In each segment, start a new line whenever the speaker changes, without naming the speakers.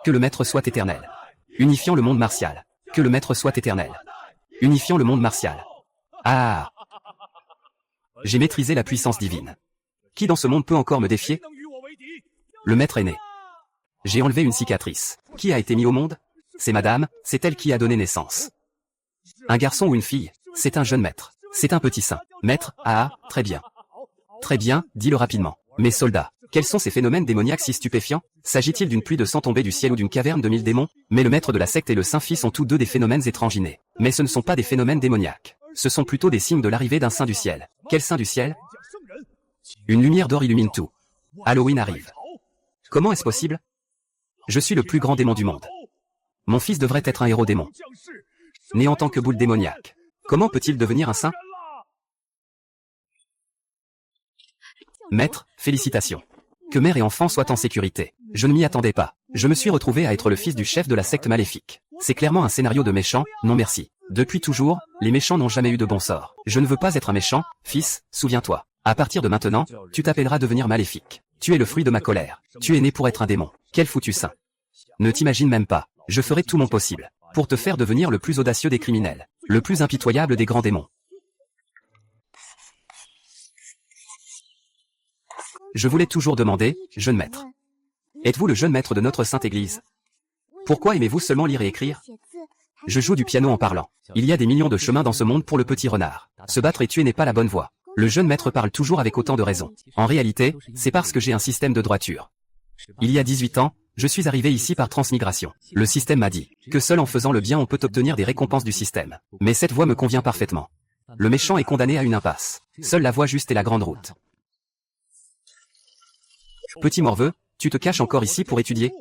Que le maître soit éternel. Unifiant le monde martial. Que le maître soit éternel. Unifiant le monde martial. Ah. J'ai maîtrisé la puissance divine. Qui dans ce monde peut encore me défier? Le maître est né. J'ai enlevé une cicatrice. Qui a été mis au monde? C'est madame, c'est elle qui a donné naissance. Un garçon ou une fille? C'est un jeune maître. C'est un petit saint. Maître, très bien. Très bien, dis-le rapidement. Mes soldats, quels sont ces phénomènes démoniaques si stupéfiants? S'agit-il d'une pluie de sang tombée du ciel ou d'une caverne de 1000 démons? Mais le maître de la secte et le Saint-Fils sont tous deux des phénomènes étranges innés. Mais ce ne sont pas des phénomènes démoniaques. Ce sont plutôt des signes de l'arrivée d'un saint du ciel. Quel saint du ciel? Une lumière d'or illumine tout. Halloween arrive. Comment est-ce possible? Je suis le plus grand démon du monde. Mon fils devrait être un héros démon. Né en tant que boule démoniaque. Comment peut-il devenir un saint? Maître, félicitations. Que mère et enfant soient en sécurité. Je ne m'y attendais pas. Je me suis retrouvé à être le fils du chef de la secte maléfique. C'est clairement un scénario de méchant, non merci. Depuis toujours, les méchants n'ont jamais eu de bon sort. Je ne veux pas être un méchant, fils, souviens-toi. À partir de maintenant, tu t'appelleras devenir maléfique. Tu es le fruit de ma colère. Tu es né pour être un démon. Quel foutu saint. Ne t'imagine même pas. Je ferai tout mon possible pour te faire devenir le plus audacieux des criminels. Le plus impitoyable des grands démons. Je voulais toujours demander, jeune maître. Êtes-vous le jeune maître de notre sainte église? Pourquoi aimez-vous seulement lire et écrire? Je joue du piano en parlant. Il y a des millions de chemins dans ce monde pour le petit renard. Se battre et tuer n'est pas la bonne voie. Le jeune maître parle toujours avec autant de raison. En réalité, c'est parce que j'ai un système de droiture. Il y a 18 ans, je suis arrivé ici par transmigration. Le système m'a dit que seul en faisant le bien on peut obtenir des récompenses du système. Mais cette voie me convient parfaitement. Le méchant est condamné à une impasse. Seule la voie juste est la grande route. Petit morveux, tu te caches encore ici pour étudier?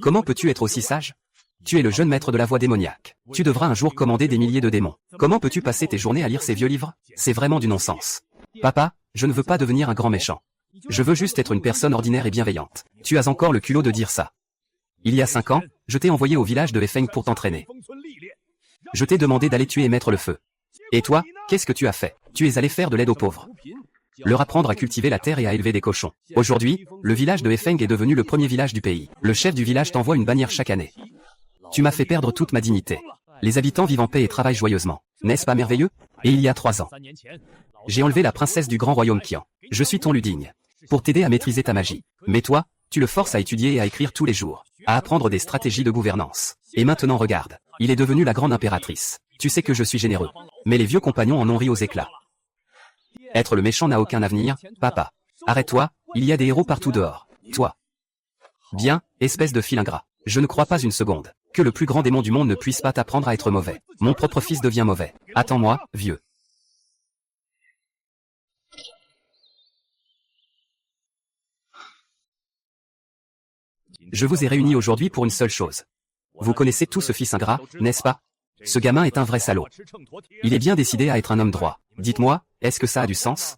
Comment peux-tu être aussi sage? Tu es le jeune maître de la voie démoniaque. Tu devras un jour commander des milliers de démons. Comment peux-tu passer tes journées à lire ces vieux livres? C'est vraiment du non-sens. Papa, je ne veux pas devenir un grand méchant. Je veux juste être une personne ordinaire et bienveillante. Tu as encore le culot de dire ça. Il y a 5 ans, je t'ai envoyé au village de Hefeng pour t'entraîner. Je t'ai demandé d'aller tuer et mettre le feu. Et toi, qu'est-ce que tu as fait? Tu es allé faire de l'aide aux pauvres. Leur apprendre à cultiver la terre et à élever des cochons. Aujourd'hui, le village de Hefeng est devenu le premier village du pays. Le chef du village t'envoie une bannière chaque année. Tu m'as fait perdre toute ma dignité. Les habitants vivent en paix et travaillent joyeusement. N'est-ce pas merveilleux? Et il y a 3 ans, j'ai enlevé la princesse du grand royaume Qian. Je suis ton Ludigne. Pour t'aider à maîtriser ta magie. Mais toi, tu le forces à étudier et à écrire tous les jours. À apprendre des stratégies de gouvernance. Et maintenant regarde, il est devenu la grande impératrice. Tu sais que je suis généreux. Mais les vieux compagnons en ont ri aux éclats. Être le méchant n'a aucun avenir, papa. Arrête-toi, il y a des héros partout dehors. Toi. Bien, espèce de fil ingrat. Je ne crois pas une seconde que le plus grand démon du monde ne puisse pas t'apprendre à être mauvais. Mon propre fils devient mauvais. Attends-moi, vieux. Je vous ai réunis aujourd'hui pour une seule chose. Vous connaissez tout ce fils ingrat, n'est-ce pas? Ce gamin est un vrai salaud. Il est bien décidé à être un homme droit. Dites-moi, est-ce que ça a du sens?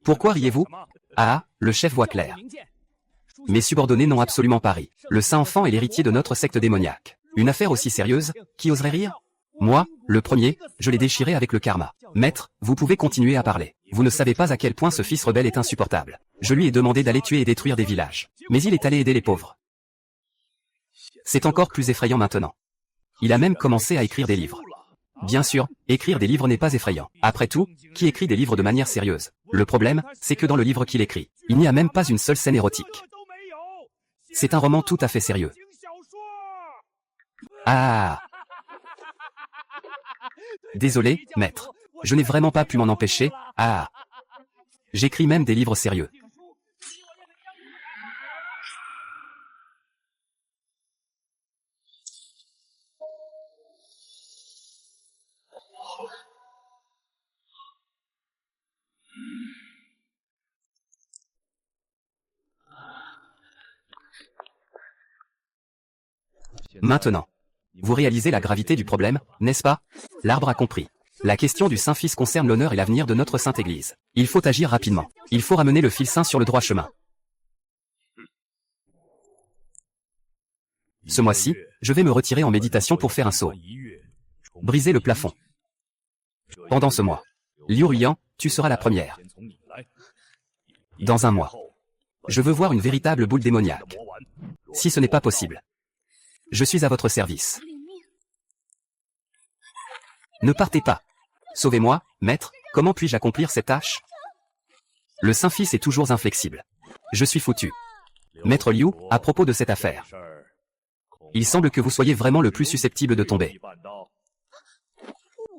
Pourquoi riez-vous? Le chef voit clair. Mes subordonnés n'ont absolument pas ri. Le saint enfant est l'héritier de notre secte démoniaque. Une affaire aussi sérieuse, qui oserait rire? Moi, le premier, je l'ai déchiré avec le karma. Maître, vous pouvez continuer à parler. Vous ne savez pas à quel point ce fils rebelle est insupportable. Je lui ai demandé d'aller tuer et détruire des villages. Mais il est allé aider les pauvres. C'est encore plus effrayant maintenant. Il a même commencé à écrire des livres. Bien sûr, écrire des livres n'est pas effrayant. Après tout, qui écrit des livres de manière sérieuse? Le problème, c'est que dans le livre qu'il écrit, il n'y a même pas une seule scène érotique. C'est un roman tout à fait sérieux. Désolé, maître. Je n'ai vraiment pas pu m'en empêcher. J'écris même des livres sérieux. Maintenant, vous réalisez la gravité du problème, n'est-ce pas? L'arbre a compris. La question du Saint-Fils concerne l'honneur et l'avenir de notre Sainte Église. Il faut agir rapidement. Il faut ramener le fil saint sur le droit chemin. Ce mois-ci, je vais me retirer en méditation pour faire un saut. Briser le plafond. Pendant ce mois, Liu Ruyan, tu seras la première. Dans un mois, Je veux voir une véritable boule démoniaque. Si ce n'est pas possible, je suis à votre service. Ne partez pas. Sauvez-moi, maître, comment puis-je accomplir cette tâche? Le Saint-Fils est toujours inflexible. Je suis foutu. Maître Liu, à propos de cette affaire. Il semble que vous soyez vraiment le plus susceptible de tomber.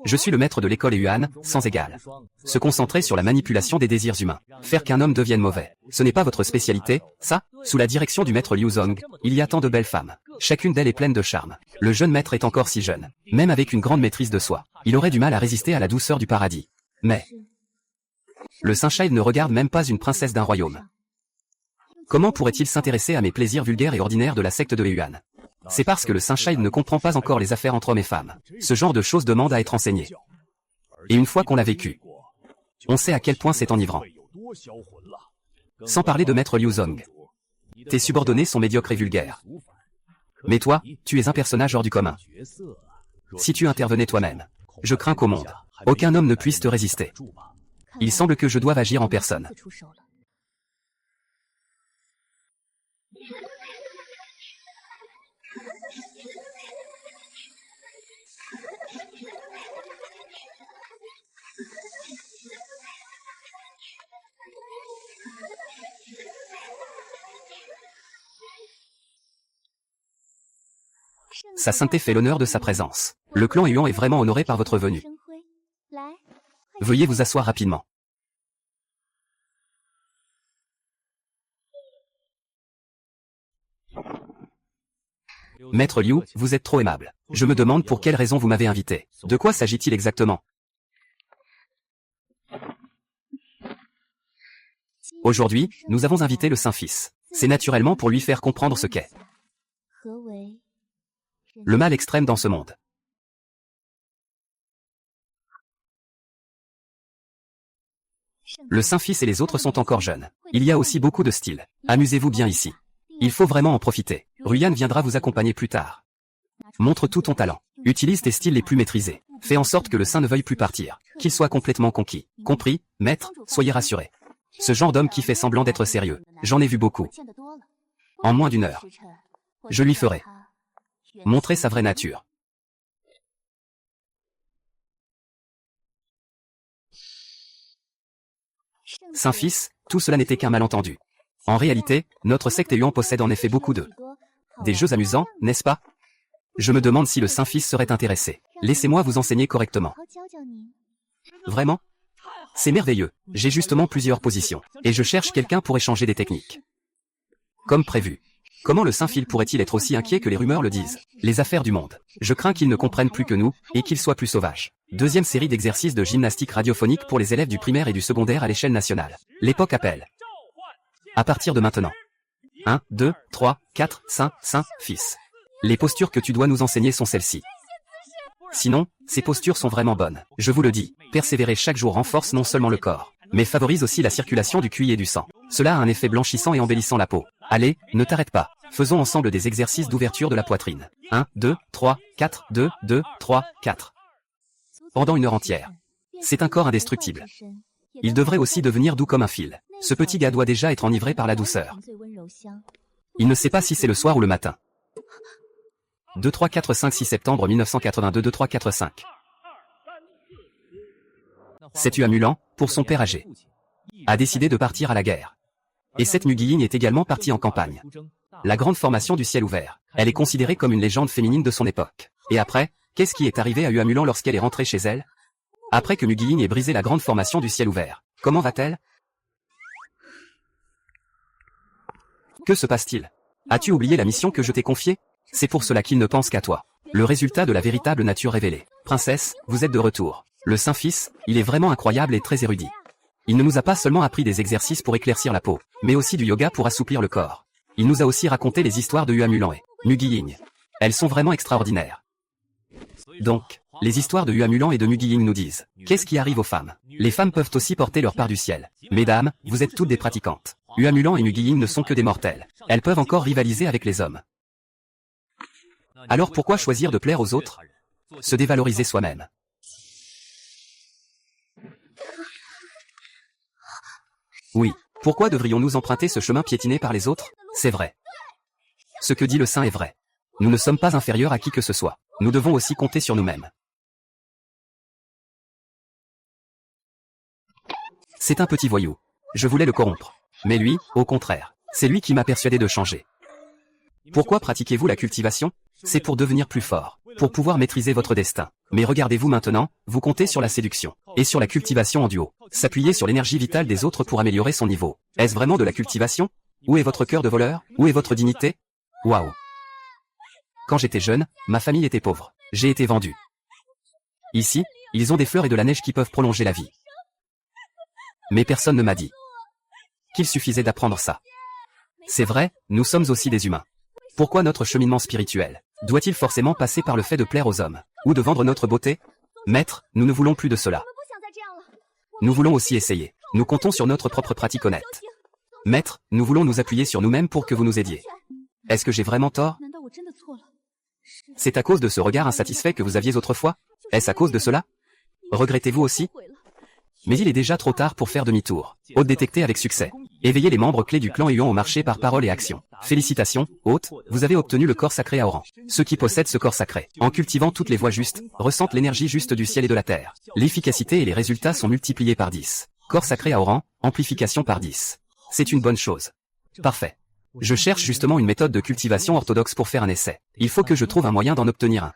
Je suis le maître de l'école Yuan, sans égal. Se concentrer sur la manipulation des désirs humains. Faire qu'un homme devienne mauvais. Ce n'est pas votre spécialité, ça? Sous la direction du maître Liu Zong, il y a tant de belles femmes. Chacune d'elles est pleine de charme. Le jeune maître est encore si jeune. Même avec une grande maîtrise de soi, il aurait du mal à résister à la douceur du paradis. Mais le Saint-Child ne regarde même pas une princesse d'un royaume. Comment pourrait-il s'intéresser à mes plaisirs vulgaires et ordinaires de la secte de Yuan? C'est parce que le Saint-Child ne comprend pas encore les affaires entre hommes et femmes. Ce genre de choses demande à être enseigné. Et une fois qu'on l'a vécu, on sait à quel point c'est enivrant. Sans parler de maître Liu Zong. Tes subordonnés sont médiocres et vulgaires. Mais toi, tu es un personnage hors du commun. Si tu intervenais toi-même, je crains qu'au monde, aucun homme ne puisse te résister. Il semble que je doive agir en personne. Sa sainteté fait l'honneur de sa présence. Le clan Yuan est vraiment honoré par votre venue. Veuillez vous asseoir rapidement. Maître Liu, vous êtes trop aimable. Je me demande pour quelle raison vous m'avez invité. De quoi s'agit-il exactement? Aujourd'hui, nous avons invité le Saint-Fils. C'est naturellement pour lui faire comprendre ce qu'est le mal extrême dans ce monde. Le Saint-Fils et les autres sont encore jeunes. Il y a aussi beaucoup de styles. Amusez-vous bien ici. Il faut vraiment en profiter. Ruyan viendra vous accompagner plus tard. Montre tout ton talent. Utilise tes styles les plus maîtrisés. Fais en sorte que le Saint ne veuille plus partir. Qu'il soit complètement conquis. Compris, maître, soyez rassurés. Ce genre d'homme qui fait semblant d'être sérieux, j'en ai vu beaucoup. En moins d'une heure, je lui ferai montrer sa vraie nature. Saint-Fils, tout cela n'était qu'un malentendu. En réalité, notre secte Yuan possède en effet beaucoup des jeux amusants, n'est-ce pas? Je me demande si le Saint-Fils serait intéressé. Laissez-moi vous enseigner correctement. Vraiment? C'est merveilleux. J'ai justement plusieurs positions. Et je cherche quelqu'un pour échanger des techniques. Comme prévu. Comment le Saint-Fils pourrait-il être aussi inquiet que les rumeurs le disent? Les affaires du monde. Je crains qu'ils ne comprennent plus que nous, et qu'ils soient plus sauvages. Deuxième série d'exercices de gymnastique radiophonique pour les élèves du primaire et du secondaire à l'échelle nationale. L'époque appelle. À partir de maintenant. 1, 2, 3, 4, 5, fils. Les postures que tu dois nous enseigner sont celles-ci. Sinon, ces postures sont vraiment bonnes. Je vous le dis, persévérer chaque jour renforce non seulement le corps, mais favorise aussi la circulation du QI et du sang. Cela a un effet blanchissant et embellissant la peau. Allez, ne t'arrête pas. Faisons ensemble des exercices d'ouverture de la poitrine. 1, 2, 3, 4, 2, 2, 3, 4. Pendant une heure entière. C'est un corps indestructible. Il devrait aussi devenir doux comme un fil. Ce petit gars doit déjà être enivré par la douceur. Il ne sait pas si c'est le soir ou le matin. 2, 3, 4, 5, 6 septembre 1982, 2, 3, 4, 5. Cet Mulan, pour son père âgé, a décidé de partir à la guerre. Et cette Mugiyin est également partie en campagne. La grande formation du ciel ouvert. Elle est considérée comme une légende féminine de son époque. Et après, qu'est-ce qui est arrivé à Mulan lorsqu'elle est rentrée chez elle? Après que Mugiyin ait brisé la grande formation du ciel ouvert, comment va-t-elle? Que se passe-t-il? As-tu oublié la mission que je t'ai confiée? C'est pour cela qu'il ne pense qu'à toi. Le résultat de la véritable nature révélée. Princesse, vous êtes de retour. Le Saint-Fils, il est vraiment incroyable et très érudit. Il ne nous a pas seulement appris des exercices pour éclaircir la peau, mais aussi du yoga pour assouplir le corps. Il nous a aussi raconté les histoires de Mulan et Mugiyin. Elles sont vraiment extraordinaires. Donc, les histoires de Mulan et de Mugiyin nous disent, qu'est-ce qui arrive aux femmes? Les femmes peuvent aussi porter leur part du ciel. Mesdames, vous êtes toutes des pratiquantes. Mulan et Mugiyin ne sont que des mortels. Elles peuvent encore rivaliser avec les hommes. Alors pourquoi choisir de plaire aux autres? Se dévaloriser soi-même. Oui, Pourquoi devrions-nous emprunter ce chemin piétiné par les autres? C'est vrai. Ce que dit le saint est vrai. Nous ne sommes pas inférieurs à qui que ce soit. Nous devons aussi compter sur nous-mêmes. C'est un petit voyou. Je voulais le corrompre. Mais lui, au contraire, c'est lui qui m'a persuadé de changer. Pourquoi pratiquez-vous la cultivation? C'est pour devenir plus fort, pour pouvoir maîtriser votre destin. Mais regardez-vous maintenant, vous comptez sur la séduction, et sur la cultivation en duo. S'appuyer sur l'énergie vitale des autres pour améliorer son niveau. Est-ce vraiment de la cultivation? Où est votre cœur de voleur? Où est votre dignité? Waouh! Quand j'étais jeune, ma famille était pauvre. J'ai été vendu. Ici, ils ont des fleurs et de la neige qui peuvent prolonger la vie. Mais personne ne m'a dit qu'il suffisait d'apprendre ça. C'est vrai, nous sommes aussi des humains. Pourquoi notre cheminement spirituel doit-il forcément passer par le fait de plaire aux hommes, ou de vendre notre beauté? Maître, nous ne voulons plus de cela. Nous voulons aussi essayer. Nous comptons sur notre propre pratique honnête. Maître, nous voulons nous appuyer sur nous-mêmes pour que vous nous aidiez. Est-ce que j'ai vraiment tort? C'est à cause de ce regard insatisfait que vous aviez autrefois? Est-ce à cause de cela? Regrettez-vous aussi? Mais il est déjà trop tard pour faire demi-tour. Hôte détecté avec succès. Éveillez les membres clés du clan Yuan au marché par parole et action. Félicitations, hôte, vous avez obtenu le corps sacré à Oran. Ceux qui possèdent ce corps sacré, en cultivant toutes les voies justes, ressentent l'énergie juste du ciel et de la terre. L'efficacité et les résultats sont multipliés par 10. Corps sacré à Oran, amplification par 10. C'est une bonne chose. Parfait. Je cherche justement une méthode de cultivation orthodoxe pour faire un essai. Il faut que je trouve un moyen d'en obtenir un.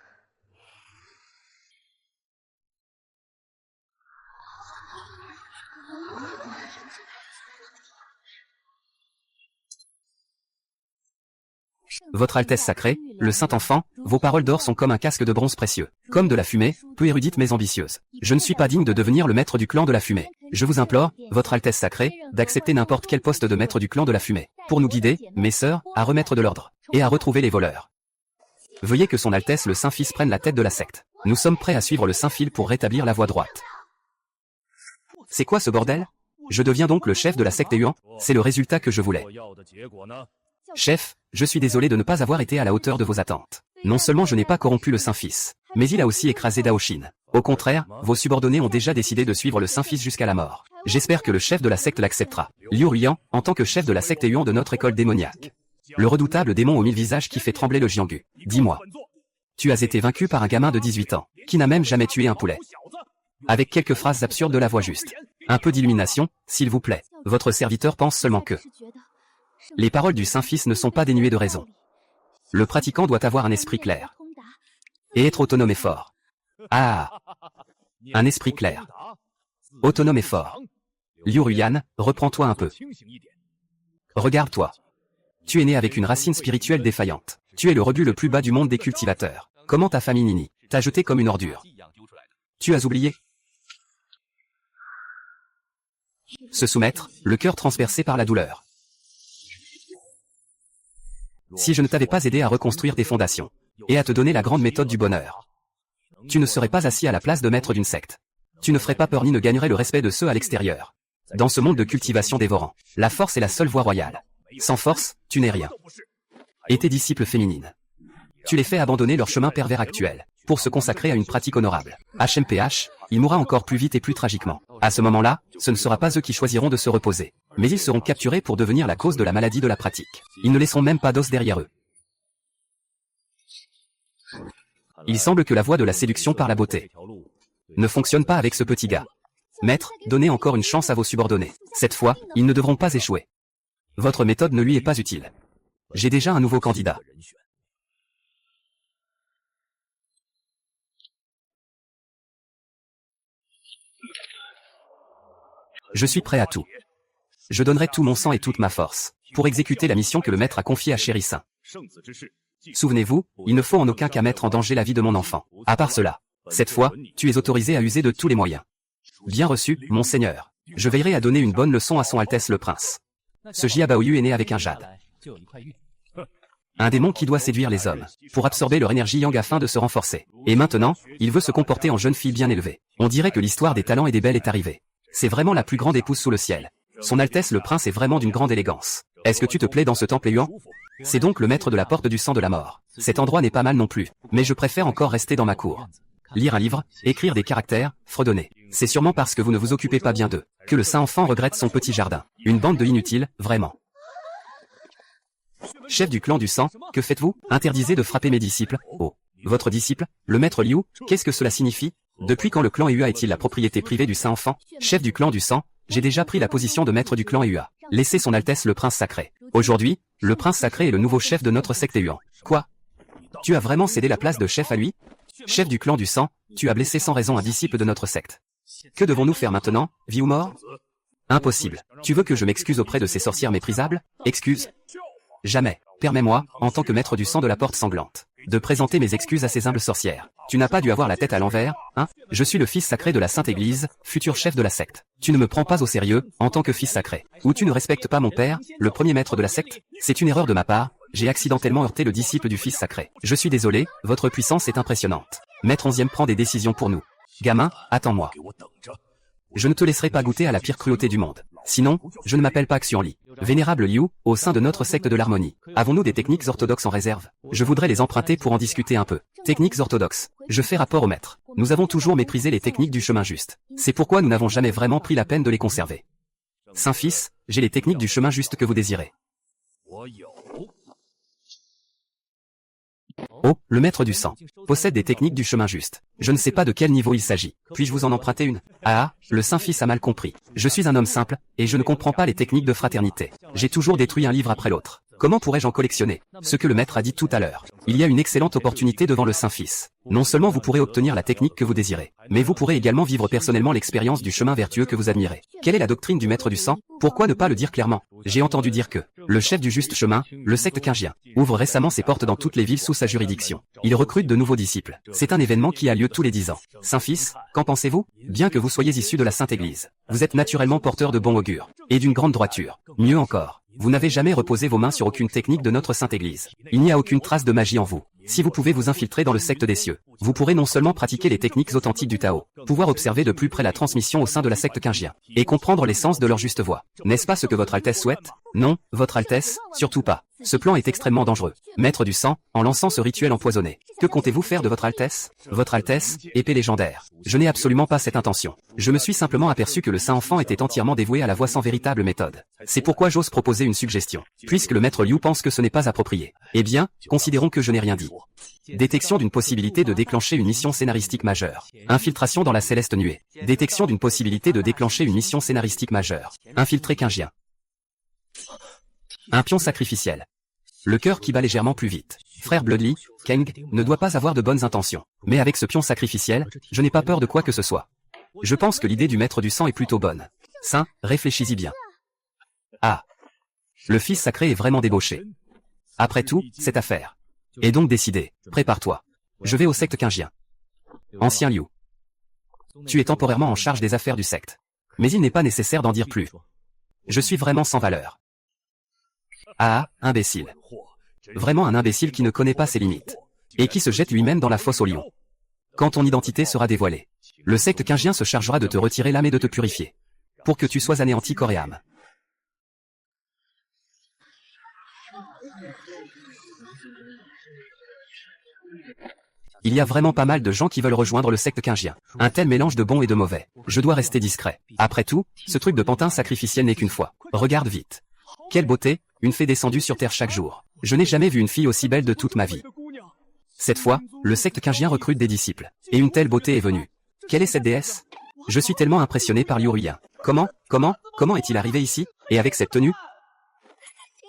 Votre Altesse sacrée, le Saint-Enfant, vos paroles d'or sont comme un casque de bronze précieux, comme de la fumée, peu érudite mais ambitieuse. Je ne suis pas digne de devenir le maître du clan de la fumée. Je vous implore, votre Altesse sacrée, d'accepter n'importe quel poste de maître du clan de la fumée, pour nous guider, mes sœurs, à remettre de l'ordre, et à retrouver les voleurs. Veuillez que son Altesse le Saint-Fils prenne la tête de la secte. Nous sommes prêts à suivre le Saint-Fil pour rétablir la voie droite. C'est quoi ce bordel? Je deviens donc le chef de la secte Yuan? C'est le résultat que je voulais. Chef, je suis désolé de ne pas avoir été à la hauteur de vos attentes. Non seulement je n'ai pas corrompu le Saint-Fils, mais il a aussi écrasé Daoshin. Au contraire, vos subordonnés ont déjà décidé de suivre le Saint-Fils jusqu'à la mort. J'espère que le chef de la secte l'acceptera. Liu Ruyan, en tant que chef de la secte Yuan de notre école démoniaque. Le redoutable démon aux 1000 visages qui fait trembler le Jianggu. Dis-moi. Tu as été vaincu par un gamin de 18 ans, qui n'a même jamais tué un poulet. Avec quelques phrases absurdes de la voix juste. Un peu d'illumination, s'il vous plaît. Votre serviteur pense seulement que les paroles du Saint-Fils ne sont pas dénuées de raison. Le pratiquant doit avoir un esprit clair. Et être autonome et fort. Ah! Un esprit clair. Autonome et fort. Liu Ruyan, reprends-toi un peu. Regarde-toi. Tu es né avec une racine spirituelle défaillante. Tu es le rebut le plus bas du monde des cultivateurs. Comment ta famille Nini t'a jeté comme une ordure? Tu as oublié? Se soumettre, le cœur transpercé par la douleur. Si je ne t'avais pas aidé à reconstruire tes fondations, et à te donner la grande méthode du bonheur, tu ne serais pas assis à la place de maître d'une secte. Tu ne ferais pas peur ni ne gagnerais le respect de ceux à l'extérieur. Dans ce monde de cultivation dévorant, la force est la seule voie royale. Sans force, tu n'es rien. Et tes disciples féminines, tu les fais abandonner leur chemin pervers actuel, pour se consacrer à une pratique honorable. HMPH, il mourra encore plus vite et plus tragiquement. À ce moment-là, ce ne sera pas eux qui choisiront de se reposer, mais ils seront capturés pour devenir la cause de la maladie de la pratique. Ils ne laisseront même pas d'os derrière eux. Il semble que la voie de la séduction par la beauté ne fonctionne pas avec ce petit gars. Maître, donnez encore une chance à vos subordonnés. Cette fois, ils ne devront pas échouer. Votre méthode ne lui est pas utile. J'ai déjà un nouveau candidat. Je suis prêt à tout. Je donnerai tout mon sang et toute ma force pour exécuter la mission que le maître a confiée à Chérissin. Souvenez-vous, il ne faut en aucun cas mettre en danger la vie de mon enfant. À part cela, cette fois, tu es autorisé à user de tous les moyens. Bien reçu, monseigneur. Je veillerai à donner une bonne leçon à son Altesse le Prince. Ce Jiabaoyu est né avec un jade. Un démon qui doit séduire les hommes, pour absorber leur énergie yang afin de se renforcer. Et maintenant, il veut se comporter en jeune fille bien élevée. On dirait que l'histoire des talents et des belles est arrivée. C'est vraiment la plus grande épouse sous le ciel. Son Altesse le Prince est vraiment d'une grande élégance. Est-ce que tu te plais dans ce temple Yuan? C'est donc le maître de la porte du sang de la mort. Cet endroit n'est pas mal non plus, mais je préfère encore rester dans ma cour. Lire un livre, écrire des caractères, fredonner. C'est sûrement parce que vous ne vous occupez pas bien d'eux, que le saint enfant regrette son petit jardin. Une bande de inutiles, vraiment. Chef du clan du sang, que faites-vous? Interdisez de frapper mes disciples. Oh. Votre disciple, le maître Liu, qu'est-ce que cela signifie? Depuis quand le clan Eua est-il la propriété privée du saint enfant? Chef du clan du sang, j'ai déjà pris la position de maître du clan Eua. Laissez son Altesse le prince sacré. Aujourd'hui, le prince sacré est le nouveau chef de notre secte Yuan. Quoi? Tu as vraiment cédé la place de chef à lui? Chef du clan du sang, tu as blessé sans raison un disciple de notre secte. Que devons-nous faire maintenant, vie ou mort? Impossible. Tu veux que je m'excuse auprès de ces sorcières méprisables? Excuse? Jamais. Permets-moi, en tant que maître du sang de la porte sanglante, de présenter mes excuses à ces humbles sorcières. Tu n'as pas dû avoir la tête à l'envers, hein? Je suis le fils sacré de la Sainte Église, futur chef de la secte. Tu ne me prends pas au sérieux, en tant que fils sacré. Ou tu ne respectes pas mon père, le premier maître de la secte? C'est une erreur de ma part, j'ai accidentellement heurté le disciple du fils sacré. Je suis désolé, votre puissance est impressionnante. Maître Onzième prend des décisions pour nous. Gamin, attends-moi. Je ne te laisserai pas goûter à la pire cruauté du monde. Sinon, je ne m'appelle pas Xuanli. Vénérable Liu, au sein de notre secte de l'harmonie, avons-nous des techniques orthodoxes en réserve? Je voudrais les emprunter pour en discuter un peu. Techniques orthodoxes. Je fais rapport au maître. Nous avons toujours méprisé les techniques du chemin juste. C'est pourquoi nous n'avons jamais vraiment pris la peine de les conserver. Saint-Fils, j'ai les techniques du chemin juste que vous désirez. Oh, le maître du sang possède des techniques du chemin juste. Je ne sais pas de quel niveau il s'agit. Puis-je vous en emprunter une? Ah, le Saint-Fils a mal compris. Je suis un homme simple, et je ne comprends pas les techniques de fraternité. J'ai toujours détruit un livre après l'autre. Comment pourrais-je en collectionner? Ce que le maître a dit tout à l'heure. Il y a une excellente opportunité devant le Saint-Fils. Non seulement vous pourrez obtenir la technique que vous désirez, mais vous pourrez également vivre personnellement l'expérience du chemin vertueux que vous admirez. Quelle est la doctrine du maître du sang? Pourquoi ne pas le dire clairement? J'ai entendu dire que le chef du juste chemin, le secte Qingien, ouvre récemment ses portes dans toutes les villes sous sa juridiction. Il recrute de nouveaux disciples. C'est un événement qui a lieu tous les 10 ans. Saint-Fils, qu'en pensez-vous? Bien que vous soyez issu de la Sainte Église, vous êtes naturellement porteur de bon augure, et d'une grande droiture. Mieux encore, vous n'avez jamais reposé vos mains sur aucune technique de notre Sainte Église. Il n'y a aucune trace de magie en vous. Si vous pouvez vous infiltrer dans le secte des cieux, vous pourrez non seulement pratiquer les techniques authentiques du Tao, pouvoir observer de plus près la transmission au sein de la secte Qingien, et comprendre l'essence de leur juste voie. N'est-ce pas ce que votre Altesse souhaite? Non, votre Altesse, surtout pas. Ce plan est extrêmement dangereux. Maître du sang, en lançant ce rituel empoisonné, que comptez-vous faire de votre Altesse? Votre Altesse, épée légendaire. Je n'ai absolument pas cette intention. Je me suis simplement aperçu que le saint enfant était entièrement dévoué à la voie sans véritable méthode. C'est pourquoi j'ose proposer une suggestion. Puisque le maître Liu pense que ce n'est pas approprié. Eh bien, considérons que je n'ai rien dit. Détection d'une possibilité de déclencher une mission scénaristique majeure. Infiltration dans la céleste nuée. Détection d'une possibilité de déclencher une mission scénaristique majeure. Infiltrer Qingien. Un pion sacrificiel. Le cœur qui bat légèrement plus vite. Frère Bloodly, Kang, ne doit pas avoir de bonnes intentions. Mais avec ce pion sacrificiel, je n'ai pas peur de quoi que ce soit. Je pense que l'idée du maître du sang est plutôt bonne. Saint, réfléchis-y bien. Ah. Le fils sacré est vraiment débauché. Après tout, cette affaire est donc décidée. Prépare-toi. Je vais au secte Qingien. Ancien Liu. Tu es temporairement en charge des affaires du secte. Mais il n'est pas nécessaire d'en dire plus. Je suis vraiment sans valeur. Ah, imbécile. Vraiment un imbécile qui ne connaît pas ses limites. Et qui se jette lui-même dans la fosse au lion. Quand ton identité sera dévoilée, le secte Qingien se chargera de te retirer l'âme et de te purifier. Pour que tu sois anéanti corps et âme. Il y a vraiment pas mal de gens qui veulent rejoindre le secte Qingien. Un tel mélange de bon et de mauvais. Je dois rester discret. Après tout, ce truc de pantin sacrificiel n'est qu'une fois. Regarde vite. Quelle beauté, une fée descendue sur terre chaque jour. Je n'ai jamais vu une fille aussi belle de toute ma vie. Cette fois, le secte Qingien recrute des disciples. Et une telle beauté est venue. Quelle est cette déesse? Je suis tellement impressionné par Liu Ruiyan. Comment est-il arrivé ici? Et avec cette tenue?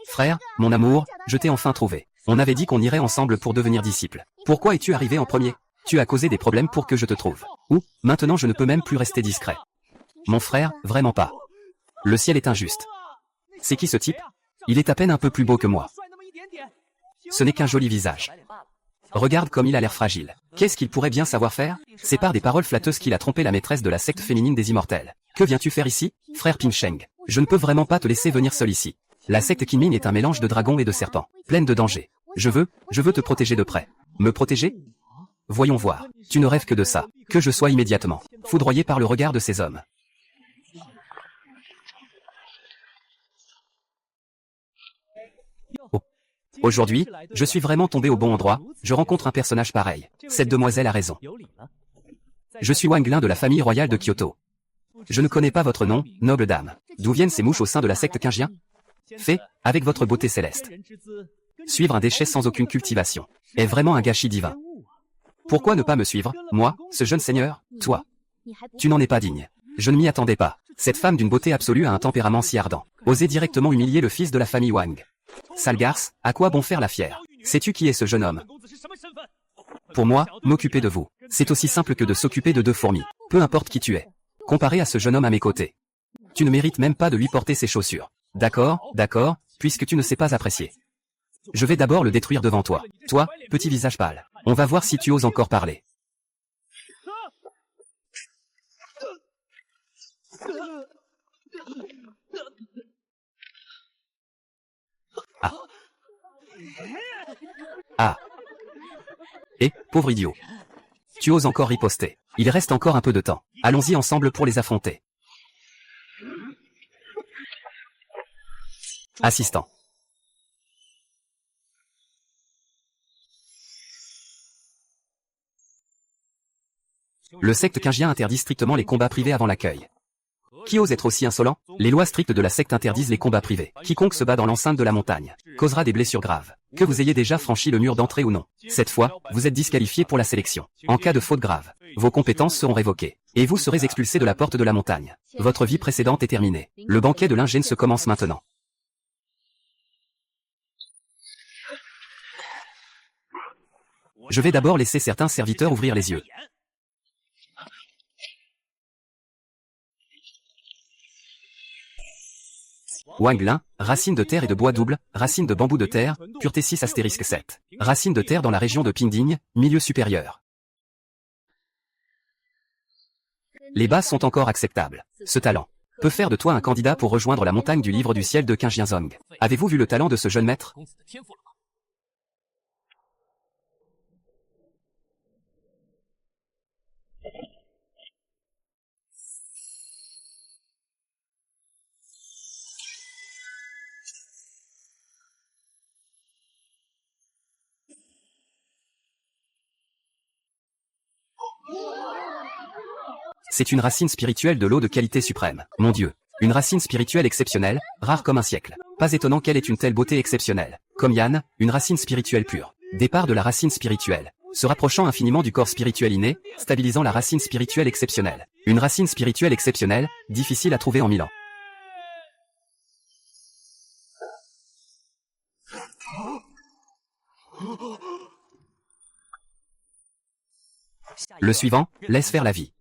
Frère, mon amour, je t'ai enfin trouvé. On avait dit qu'on irait ensemble pour devenir disciple. Pourquoi es-tu arrivé en premier? Tu as causé des problèmes pour que je te trouve. Ou, maintenant je ne peux même plus rester discret. Mon frère, vraiment pas. Le ciel est injuste. C'est qui ce type? Il est à peine un peu plus beau que moi. Ce n'est qu'un joli visage. Regarde comme il a l'air fragile. Qu'est-ce qu'il pourrait bien savoir faire? C'est par des paroles flatteuses qu'il a trompé la maîtresse de la secte féminine des immortels. Que viens-tu faire ici, frère Pingsheng? Je ne peux vraiment pas te laisser venir seul ici. La secte Qingmin est un mélange de dragons et de serpents, pleine de dangers. Je veux te protéger de près. Me protéger? Voyons voir. Tu ne rêves que de ça. Que je sois immédiatement foudroyé par le regard de ces hommes. Oh. Aujourd'hui, je suis vraiment tombé au bon endroit, je rencontre un personnage pareil. Cette demoiselle a raison. Je suis Wang Lin de la famille royale de Kyoto. Je ne connais pas votre nom, noble dame. D'où viennent ces mouches au sein de la secte Qingjian? Fait, avec votre beauté céleste. Suivre un déchet sans aucune cultivation est vraiment un gâchis divin. Pourquoi ne pas me suivre, moi, ce jeune seigneur, toi? Tu n'en es pas digne. Je ne m'y attendais pas. Cette femme d'une beauté absolue a un tempérament si ardent. Oser directement humilier le fils de la famille Wang. Sale garce, à quoi bon faire la fière? Sais-tu qui est ce jeune homme? Pour moi, m'occuper de vous, c'est aussi simple que de s'occuper de deux fourmis. Peu importe qui tu es. Comparé à ce jeune homme à mes côtés. Tu ne mérites même pas de lui porter ses chaussures. D'accord, d'accord, puisque tu ne sais pas apprécier. Je vais d'abord le détruire devant toi. Toi, petit visage pâle. On va voir si tu oses encore parler. Ah. Ah. Et, pauvre idiot. Tu oses encore riposter. Il reste encore un peu de temps. Allons-y ensemble pour les affronter. Assistant. Le secte Qingjian interdit strictement les combats privés avant l'accueil. Qui ose être aussi insolent? Les lois strictes de la secte interdisent les combats privés. Quiconque se bat dans l'enceinte de la montagne causera des blessures graves. Que vous ayez déjà franchi le mur d'entrée ou non. Cette fois, vous êtes disqualifié pour la sélection. En cas de faute grave, vos compétences seront révoquées. Et vous serez expulsé de la porte de la montagne. Votre vie précédente est terminée. Le banquet de l'ingène se commence maintenant. Je vais d'abord laisser certains serviteurs ouvrir les yeux. Wang Lin, racine de terre et de bois double, racine de bambou de terre, pureté 6*7. Racine de terre dans la région de Pingding, milieu supérieur. Les bases sont encore acceptables. Ce talent peut faire de toi un candidat pour rejoindre la montagne du livre du ciel de Qingjianzong. Avez-vous vu le talent de ce jeune maître? C'est une racine spirituelle de l'eau de qualité suprême. Mon Dieu. Une racine spirituelle exceptionnelle, rare comme un siècle. Pas étonnant qu'elle ait une telle beauté exceptionnelle. Comme Yann, une racine spirituelle pure. Départ de la racine spirituelle. Se rapprochant infiniment du corps spirituel inné, stabilisant la racine spirituelle exceptionnelle. Une racine spirituelle exceptionnelle, difficile à trouver en 1000 ans. Le suivant, laisse faire la vie.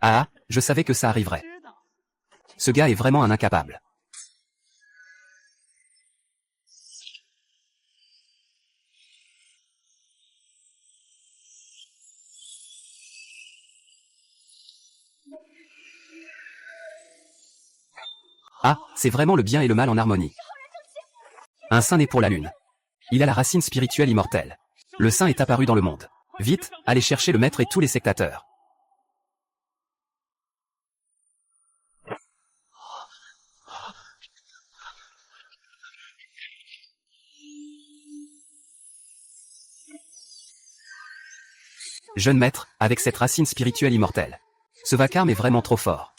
Ah, je savais que ça arriverait. Ce gars est vraiment un incapable. Ah, c'est vraiment le bien et le mal en harmonie. Un saint né pour la lune. Il a la racine spirituelle immortelle. Le saint est apparu dans le monde. Vite, allez chercher le maître et tous les sectateurs. Jeune maître, avec cette racine spirituelle immortelle. Ce vacarme est vraiment trop fort.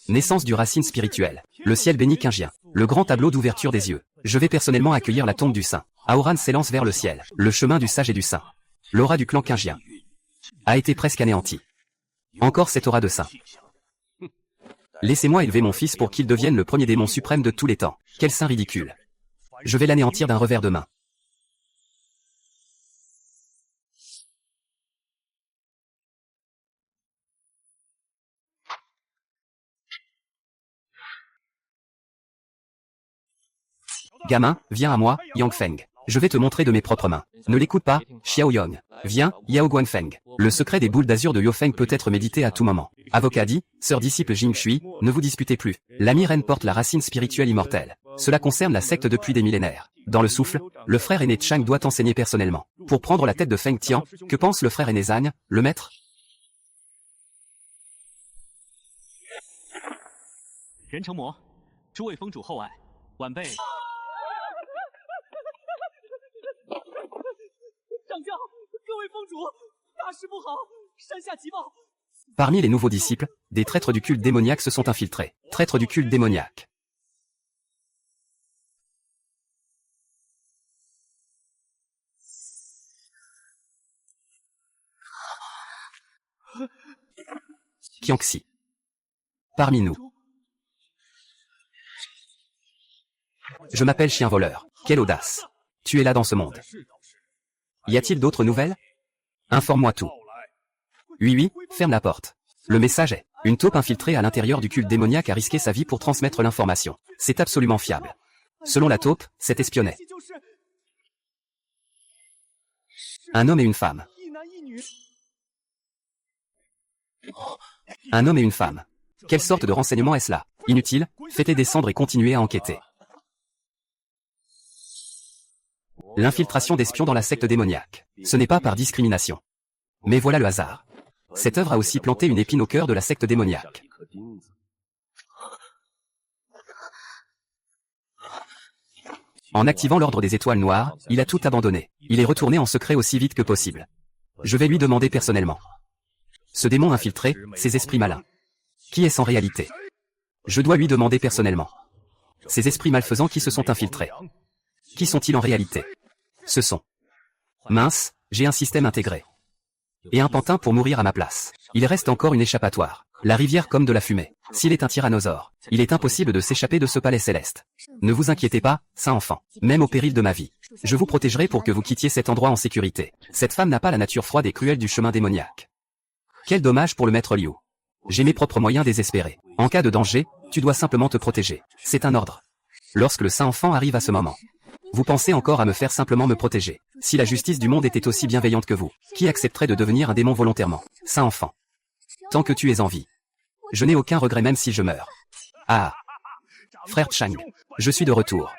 Naissance du racine spirituelle. Le ciel béni Qingjian. Le grand tableau d'ouverture des yeux. Je vais personnellement accueillir la tombe du saint. Aoran s'élance vers le ciel. Le chemin du sage et du saint. L'aura du clan Qingjian a été presque anéantie. Encore cette aura de saint. Laissez-moi élever mon fils pour qu'il devienne le premier démon suprême de tous les temps. Quel saint ridicule. Je vais l'anéantir d'un revers de main. Gamin, viens à moi, Yang Feng. Je vais te montrer de mes propres mains. Ne l'écoute pas, Xiao Yong. Viens, Yao Guanfeng. Le secret des boules d'azur de Yofeng peut être médité à tout moment. Avocat dit, sœur disciple Jing Shui, ne vous disputez plus. L'ami reine porte la racine spirituelle immortelle. Cela concerne la secte depuis des millénaires. Dans le souffle, le frère aîné Chang doit enseigner personnellement. Pour prendre la tête de Feng Tian, que pense le frère aîné Zhang, le maître?
人成魔，诸位封主厚爱，晚辈。上将，各位封主，大事不好，山下急报。
Parmi les nouveaux disciples, des traîtres du culte démoniaque se sont infiltrés. Traîtres du culte démoniaque. Qianxi. Parmi nous. Je m'appelle Chien Voleur. Quelle audace. Tu es là dans ce monde. Y a-t-il d'autres nouvelles? Informe-moi tout. Oui, ferme la porte. Le message est, une taupe infiltrée à l'intérieur du culte démoniaque a risqué sa vie pour transmettre l'information. C'est absolument fiable. Selon la taupe, c'est espionné. Un homme et une femme. Un homme et une femme. Quelle sorte de renseignement est-ce là? Inutile, faites-les descendre et continuez à enquêter. L'infiltration d'espions dans la secte démoniaque. Ce n'est pas par discrimination. Mais voilà le hasard. Cette œuvre a aussi planté une épine au cœur de la secte démoniaque. En activant l'ordre des étoiles noires, il a tout abandonné. Il est retourné en secret aussi vite que possible. Je vais lui demander personnellement. Ce démon infiltré, ces esprits malins. Qui est-ce en réalité? Je dois lui demander personnellement. Ces esprits malfaisants qui se sont infiltrés. Qui sont-ils en réalité? Ce sont. Mince, j'ai un système intégré. Et un pantin pour mourir à ma place. Il reste encore une échappatoire. La rivière comme de la fumée. S'il est un tyrannosaure, il est impossible de s'échapper de ce palais céleste. Ne vous inquiétez pas, saint enfant. Même au péril de ma vie. Je vous protégerai pour que vous quittiez cet endroit en sécurité. Cette femme n'a pas la nature froide et cruelle du chemin démoniaque. Quel dommage pour le maître Liu. J'ai mes propres moyens désespérés. En cas de danger, tu dois simplement te protéger. C'est un ordre. Lorsque le saint enfant arrive à ce moment. Vous pensez encore à me faire simplement me protéger. Si la justice du monde était aussi bienveillante que vous, qui accepterait de devenir un démon volontairement? Saint enfant. Tant que tu es en vie. Je n'ai aucun regret même si je meurs. Ah. Frère Chang. Je suis de retour.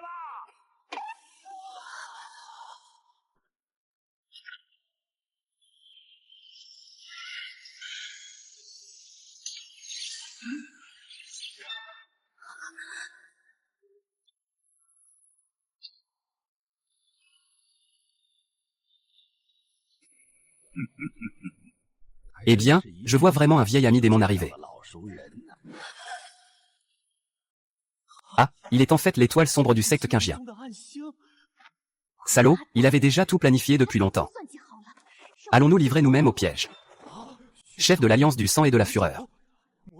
Eh bien, je vois vraiment un vieil ami démon arriver. Ah, il est en fait l'étoile sombre du secte Qingjian. Salaud, il avait déjà tout planifié depuis longtemps. Allons-nous livrer nous-mêmes au piège? Chef de l'Alliance du sang et de la fureur.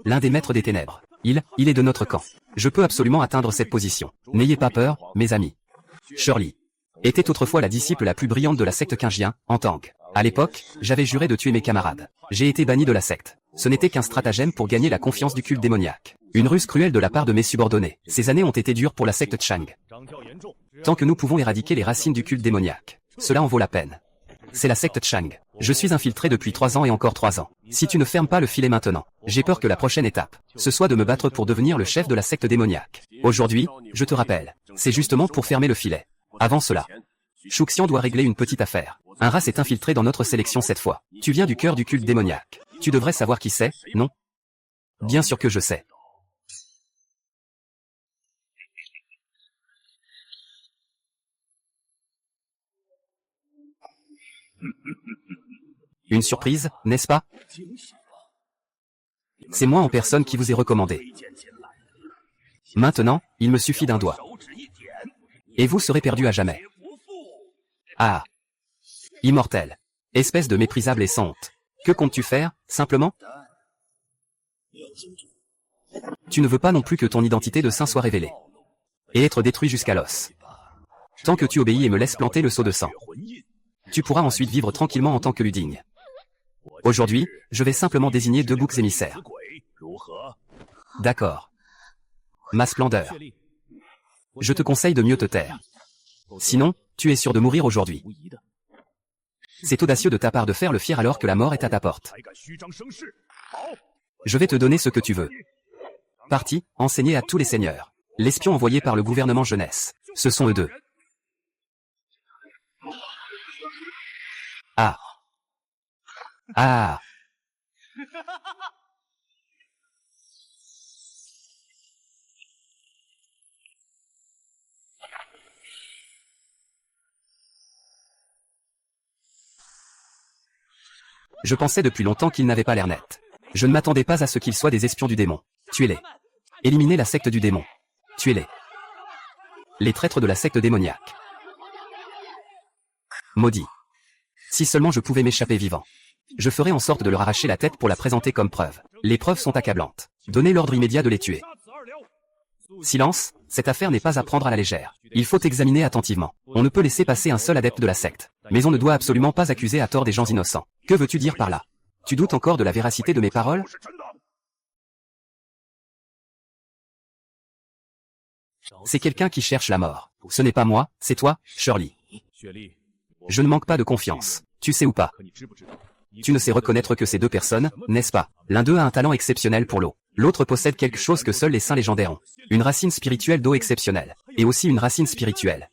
L'un des maîtres des ténèbres. Il est de notre camp. Je peux absolument atteindre cette position. N'ayez pas peur, mes amis. Shirley était autrefois la disciple la plus brillante de la secte Qingjian, en tank. À l'époque, j'avais juré de tuer mes camarades. J'ai été banni de la secte. Ce n'était qu'un stratagème pour gagner la confiance du culte démoniaque. Une ruse cruelle de la part de mes subordonnés. Ces années ont été dures pour la secte Chang. Tant que nous pouvons éradiquer les racines du culte démoniaque, cela en vaut la peine. C'est la secte Chang. Je suis infiltré depuis 3 ans et encore 3 ans. Si tu ne fermes pas le filet maintenant, j'ai peur que la prochaine étape, ce soit de me battre pour devenir le chef de la secte démoniaque. Aujourd'hui, je te rappelle, c'est justement pour fermer le filet. Avant cela, Shuxian doit régler une petite affaire. Un rat s'est infiltré dans notre sélection cette fois. Tu viens du cœur du culte démoniaque. Tu devrais savoir qui c'est, non? Bien sûr que je sais. Une surprise, n'est-ce pas? C'est moi en personne qui vous ai recommandé. Maintenant, il me suffit d'un doigt. Et vous serez perdu à jamais. Ah. Immortel. Espèce de méprisable et sans honte. Que comptes-tu faire, simplement? Tu ne veux pas non plus que ton identité de saint soit révélée. Et être détruit jusqu'à l'os. Tant que tu obéis et me laisses planter le seau de sang. Tu pourras ensuite vivre tranquillement en tant que ludigne. Aujourd'hui, je vais simplement désigner 2 boucs émissaires. D'accord. Ma splendeur. Je te conseille de mieux te taire. Sinon, tu es sûr de mourir aujourd'hui. C'est audacieux de ta part de faire le fier alors que la mort est à ta porte. Je vais te donner ce que tu veux. Parti, enseigner à tous les seigneurs. L'espion envoyé par le gouvernement jeunesse. Ce sont eux deux. Ah. Ah. Je pensais depuis longtemps qu'ils n'avaient pas l'air net. Je ne m'attendais pas à ce qu'ils soient des espions du démon. Tuez-les. Éliminez la secte du démon. Tuez-les. Les traîtres de la secte démoniaque. Maudit. Si seulement je pouvais m'échapper vivant. Je ferai en sorte de leur arracher la tête pour la présenter comme preuve. Les preuves sont accablantes. Donnez l'ordre immédiat de les tuer. Silence, cette affaire n'est pas à prendre à la légère. Il faut examiner attentivement. On ne peut laisser passer un seul adepte de la secte. Mais on ne doit absolument pas accuser à tort des gens innocents. Que veux-tu dire par là? Tu doutes encore de la véracité de mes paroles? C'est quelqu'un qui cherche la mort. Ce n'est pas moi, c'est toi, Shirley. Je ne manque pas de confiance. Tu sais ou pas? Tu ne sais reconnaître que ces deux personnes, n'est-ce pas? L'un d'eux a un talent exceptionnel pour l'eau. L'autre possède quelque chose que seuls les saints légendaires ont. Une racine spirituelle d'eau exceptionnelle. Et aussi une racine spirituelle.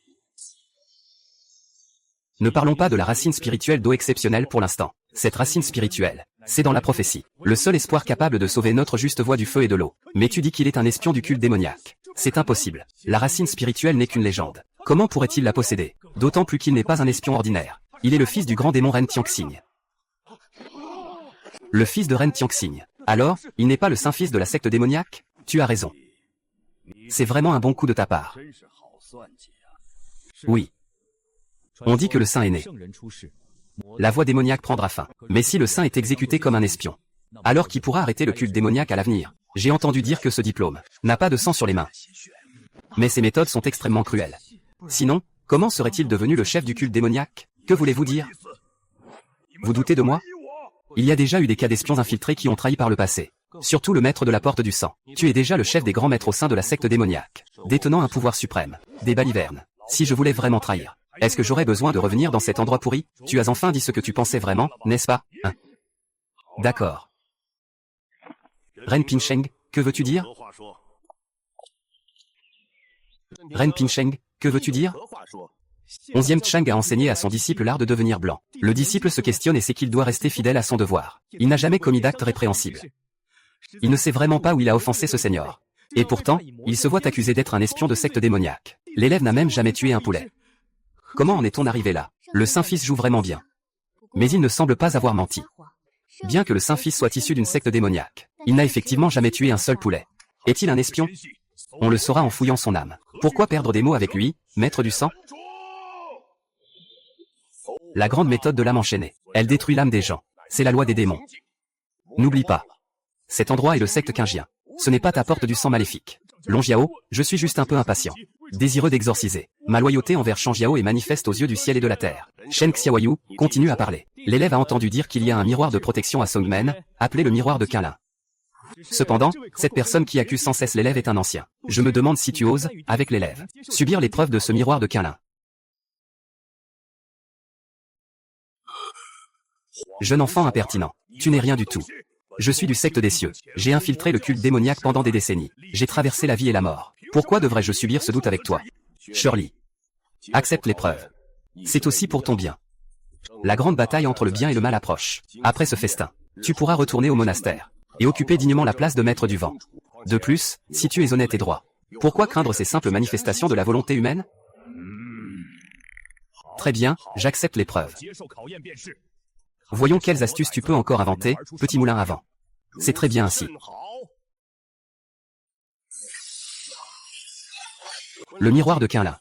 Ne parlons pas de la racine spirituelle d'eau exceptionnelle pour l'instant. Cette racine spirituelle, c'est dans la prophétie. Le seul espoir capable de sauver notre juste voie du feu et de l'eau. Mais tu dis qu'il est un espion du culte démoniaque. C'est impossible. La racine spirituelle n'est qu'une légende. Comment pourrait-il la posséder? D'autant plus qu'il n'est pas un espion ordinaire. Il est le fils du grand démon Ren Tianxing. Le fils de Ren Tianxing. Alors, il n'est pas le saint fils de la secte démoniaque? Tu as raison. C'est vraiment un bon coup de ta part. Oui. On dit que le saint est né. La voie démoniaque prendra fin. Mais si le saint est exécuté comme un espion, alors qui pourra arrêter le culte démoniaque à l'avenir? J'ai entendu dire que ce diplôme n'a pas de sang sur les mains. Mais ces méthodes sont extrêmement cruelles. Sinon, comment serait-il devenu le chef du culte démoniaque? Que voulez-vous dire? Vous doutez de moi? Il y a déjà eu des cas d'espions infiltrés qui ont trahi par le passé. Surtout le maître de la porte du sang. Tu es déjà le chef des grands maîtres au sein de la secte démoniaque, détenant un pouvoir suprême, des balivernes. Si je voulais vraiment trahir, est-ce que j'aurais besoin de revenir dans cet endroit pourri? Tu as enfin dit ce que tu pensais vraiment, n'est-ce pas? Hein? D'accord. Ren Pincheng, que veux-tu dire? Ren Pincheng, que veux-tu dire? 11e Chang a enseigné à son disciple l'art de devenir blanc. Le disciple se questionne et sait qu'il doit rester fidèle à son devoir. Il n'a jamais commis d'acte répréhensible. Il ne sait vraiment pas où il a offensé ce seigneur. Et pourtant, il se voit accusé d'être un espion de secte démoniaque. L'élève n'a même jamais tué un poulet. Comment en est-on arrivé là? Le Saint-Fils joue vraiment bien. Mais il ne semble pas avoir menti. Bien que le Saint-Fils soit issu d'une secte démoniaque, il n'a effectivement jamais tué un seul poulet. Est-il un espion? On le saura en fouillant son âme. Pourquoi perdre des mots avec lui, maître du sang? La grande méthode de l'âme enchaînée. Elle détruit l'âme des gens. C'est la loi des démons. N'oublie pas. Cet endroit est le secte Qingjian. Ce n'est pas ta porte du sang maléfique. Longjiao, je suis juste un peu impatient. Désireux d'exorciser. Ma loyauté envers Shangjiao est manifeste aux yeux du ciel et de la terre. Shen Xiaoyu continue à parler. L'élève a entendu dire qu'il y a un miroir de protection à Songmen, appelé le miroir de Qinlin. Cependant, cette personne qui accuse sans cesse l'élève est un ancien. Je me demande si tu oses, avec l'élève, subir l'épreuve de ce miroir de Qinlin. Jeune enfant impertinent, tu n'es rien du tout. Je suis du secte des cieux. J'ai infiltré le culte démoniaque pendant des décennies. J'ai traversé la vie et la mort. Pourquoi devrais-je subir ce doute avec toi? Shirley, accepte l'épreuve. C'est aussi pour ton bien. La grande bataille entre le bien et le mal approche. Après ce festin, tu pourras retourner au monastère et occuper dignement la place de maître du vent. De plus, si tu es honnête et droit, pourquoi craindre ces simples manifestations de la volonté humaine? Très bien, j'accepte l'épreuve. Voyons quelles astuces tu peux encore inventer, petit moulin à vent. C'est très bien ainsi. Le miroir de Qinlin.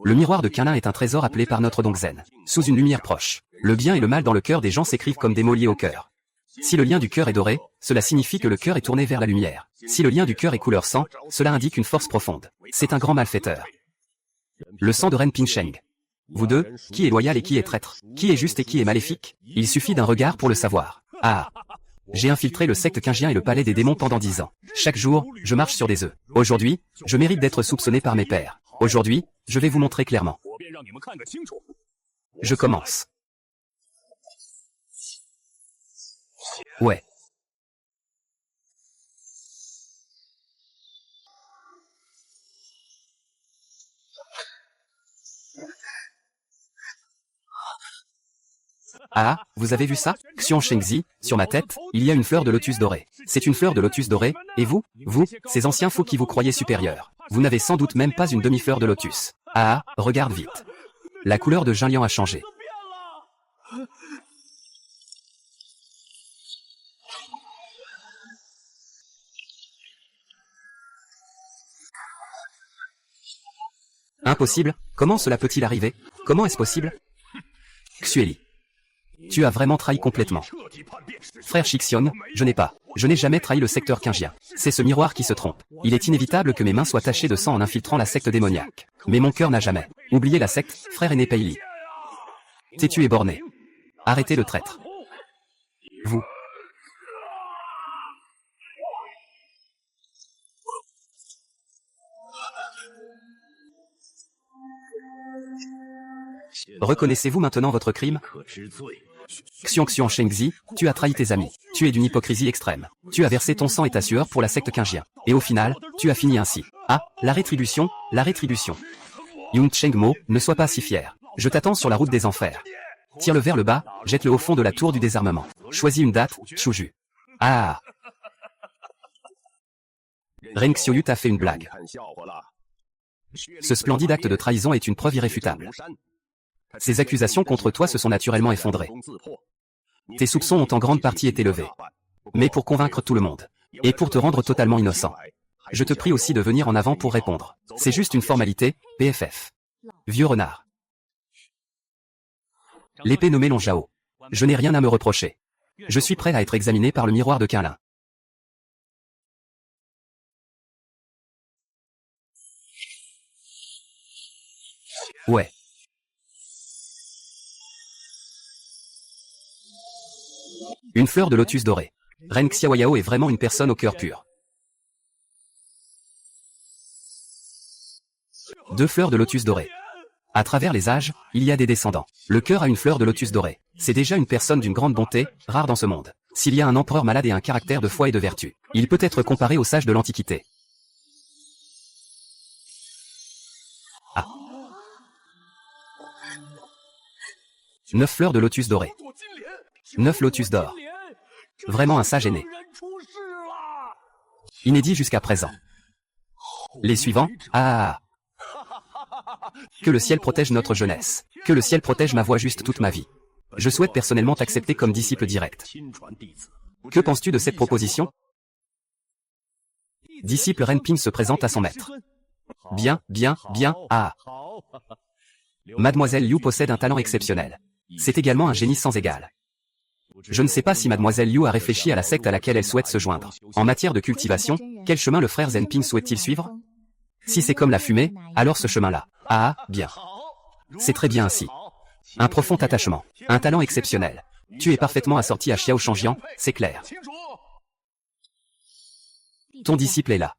Le miroir de Qinlin est un trésor appelé par notre Dongzhen. Sous une lumière proche, le bien et le mal dans le cœur des gens s'écrivent comme des mots liés au cœur. Si le lien du cœur est doré, cela signifie que le cœur est tourné vers la lumière. Si le lien du cœur est couleur sang, cela indique une force profonde. C'est un grand malfaiteur. Le sang de Ren Pincheng. Vous deux, qui est loyal et qui est traître? Qui est juste et qui est maléfique? Il suffit d'un regard pour le savoir. Ah! J'ai infiltré le secte Qingjian et le palais des démons pendant 10 ans. Chaque jour, je marche sur des œufs. Aujourd'hui, je mérite d'être soupçonné par mes pairs. Aujourd'hui, je vais vous montrer clairement. Je commence. Ouais. Ah, vous avez vu ça? Xion Shengzi, sur ma tête, il y a une fleur de lotus dorée. C'est une fleur de lotus dorée, et vous, ces anciens fous qui vous croyez supérieurs, vous n'avez sans doute même pas une demi-fleur de lotus. Ah, regarde vite. La couleur de Jinliang a changé. Impossible, comment cela peut-il arriver? Comment est-ce possible? Xueli. Tu as vraiment trahi complètement. Frère Shixiong, je n'ai jamais trahi le secteur Qingjian. C'est ce miroir qui se trompe. Il est inévitable que mes mains soient tachées de sang en infiltrant la secte démoniaque. Mais mon cœur n'a jamais oublié la secte, frère aîné Peili. Têtu et borné. Arrêtez le traître. Vous. Reconnaissez-vous maintenant votre crime? Xiong Shengzi, tu as trahi tes amis. Tu es d'une hypocrisie extrême. Tu as versé ton sang et ta sueur pour la secte Qingjian. Et au final, tu as fini ainsi. Ah, la rétribution, la rétribution. Yung Chengmo, ne sois pas si fier. Je t'attends sur la route des enfers. Tire-le vers le bas, jette-le au fond de la tour du désarmement. Choisis une date, Shuju. Ah. Ren Xiaoyu t'a fait une blague. Ce splendide acte de trahison est une preuve irréfutable. Ces accusations contre toi se sont naturellement effondrées. Tes soupçons ont en grande partie été levés. Mais pour convaincre tout le monde, et pour te rendre totalement innocent, je te prie aussi de venir en avant pour répondre. C'est juste une formalité, PFF. Vieux renard. L'épée nommée Long Zhao. Je n'ai rien à me reprocher. Je suis prêt à être examiné par le miroir de Qinlin. Ouais. Une fleur de lotus dorée. Ren Xiaoyao est vraiment une personne au cœur pur. 2 fleurs de lotus dorées. À travers les âges, il y a des descendants. Le cœur a une fleur de lotus dorée. C'est déjà une personne d'une grande bonté, rare dans ce monde. S'il y a un empereur malade et un caractère de foi et de vertu, il peut être comparé aux sages de l'Antiquité. Ah. 9 fleurs de lotus dorées. 9 lotus d'or. Vraiment un sage aîné. Inédit jusqu'à présent. Les suivants, ah. Que le ciel protège notre jeunesse. Que le ciel protège ma voix juste toute ma vie. Je souhaite personnellement t'accepter comme disciple direct. Que penses-tu de cette proposition? Disciple Renping se présente à son maître. Bien, ah. Mademoiselle Liu possède un talent exceptionnel. C'est également un génie sans égal. Je ne sais pas si Mademoiselle Liu a réfléchi à la secte à laquelle elle souhaite se joindre. En matière de cultivation, quel chemin le frère Zenping souhaite-t-il suivre? Si c'est comme la fumée, alors ce chemin-là. Ah, bien. C'est très bien ainsi. Un profond attachement, un talent exceptionnel. Tu es parfaitement assorti à Xiao Shangjian, c'est clair. Ton disciple est là.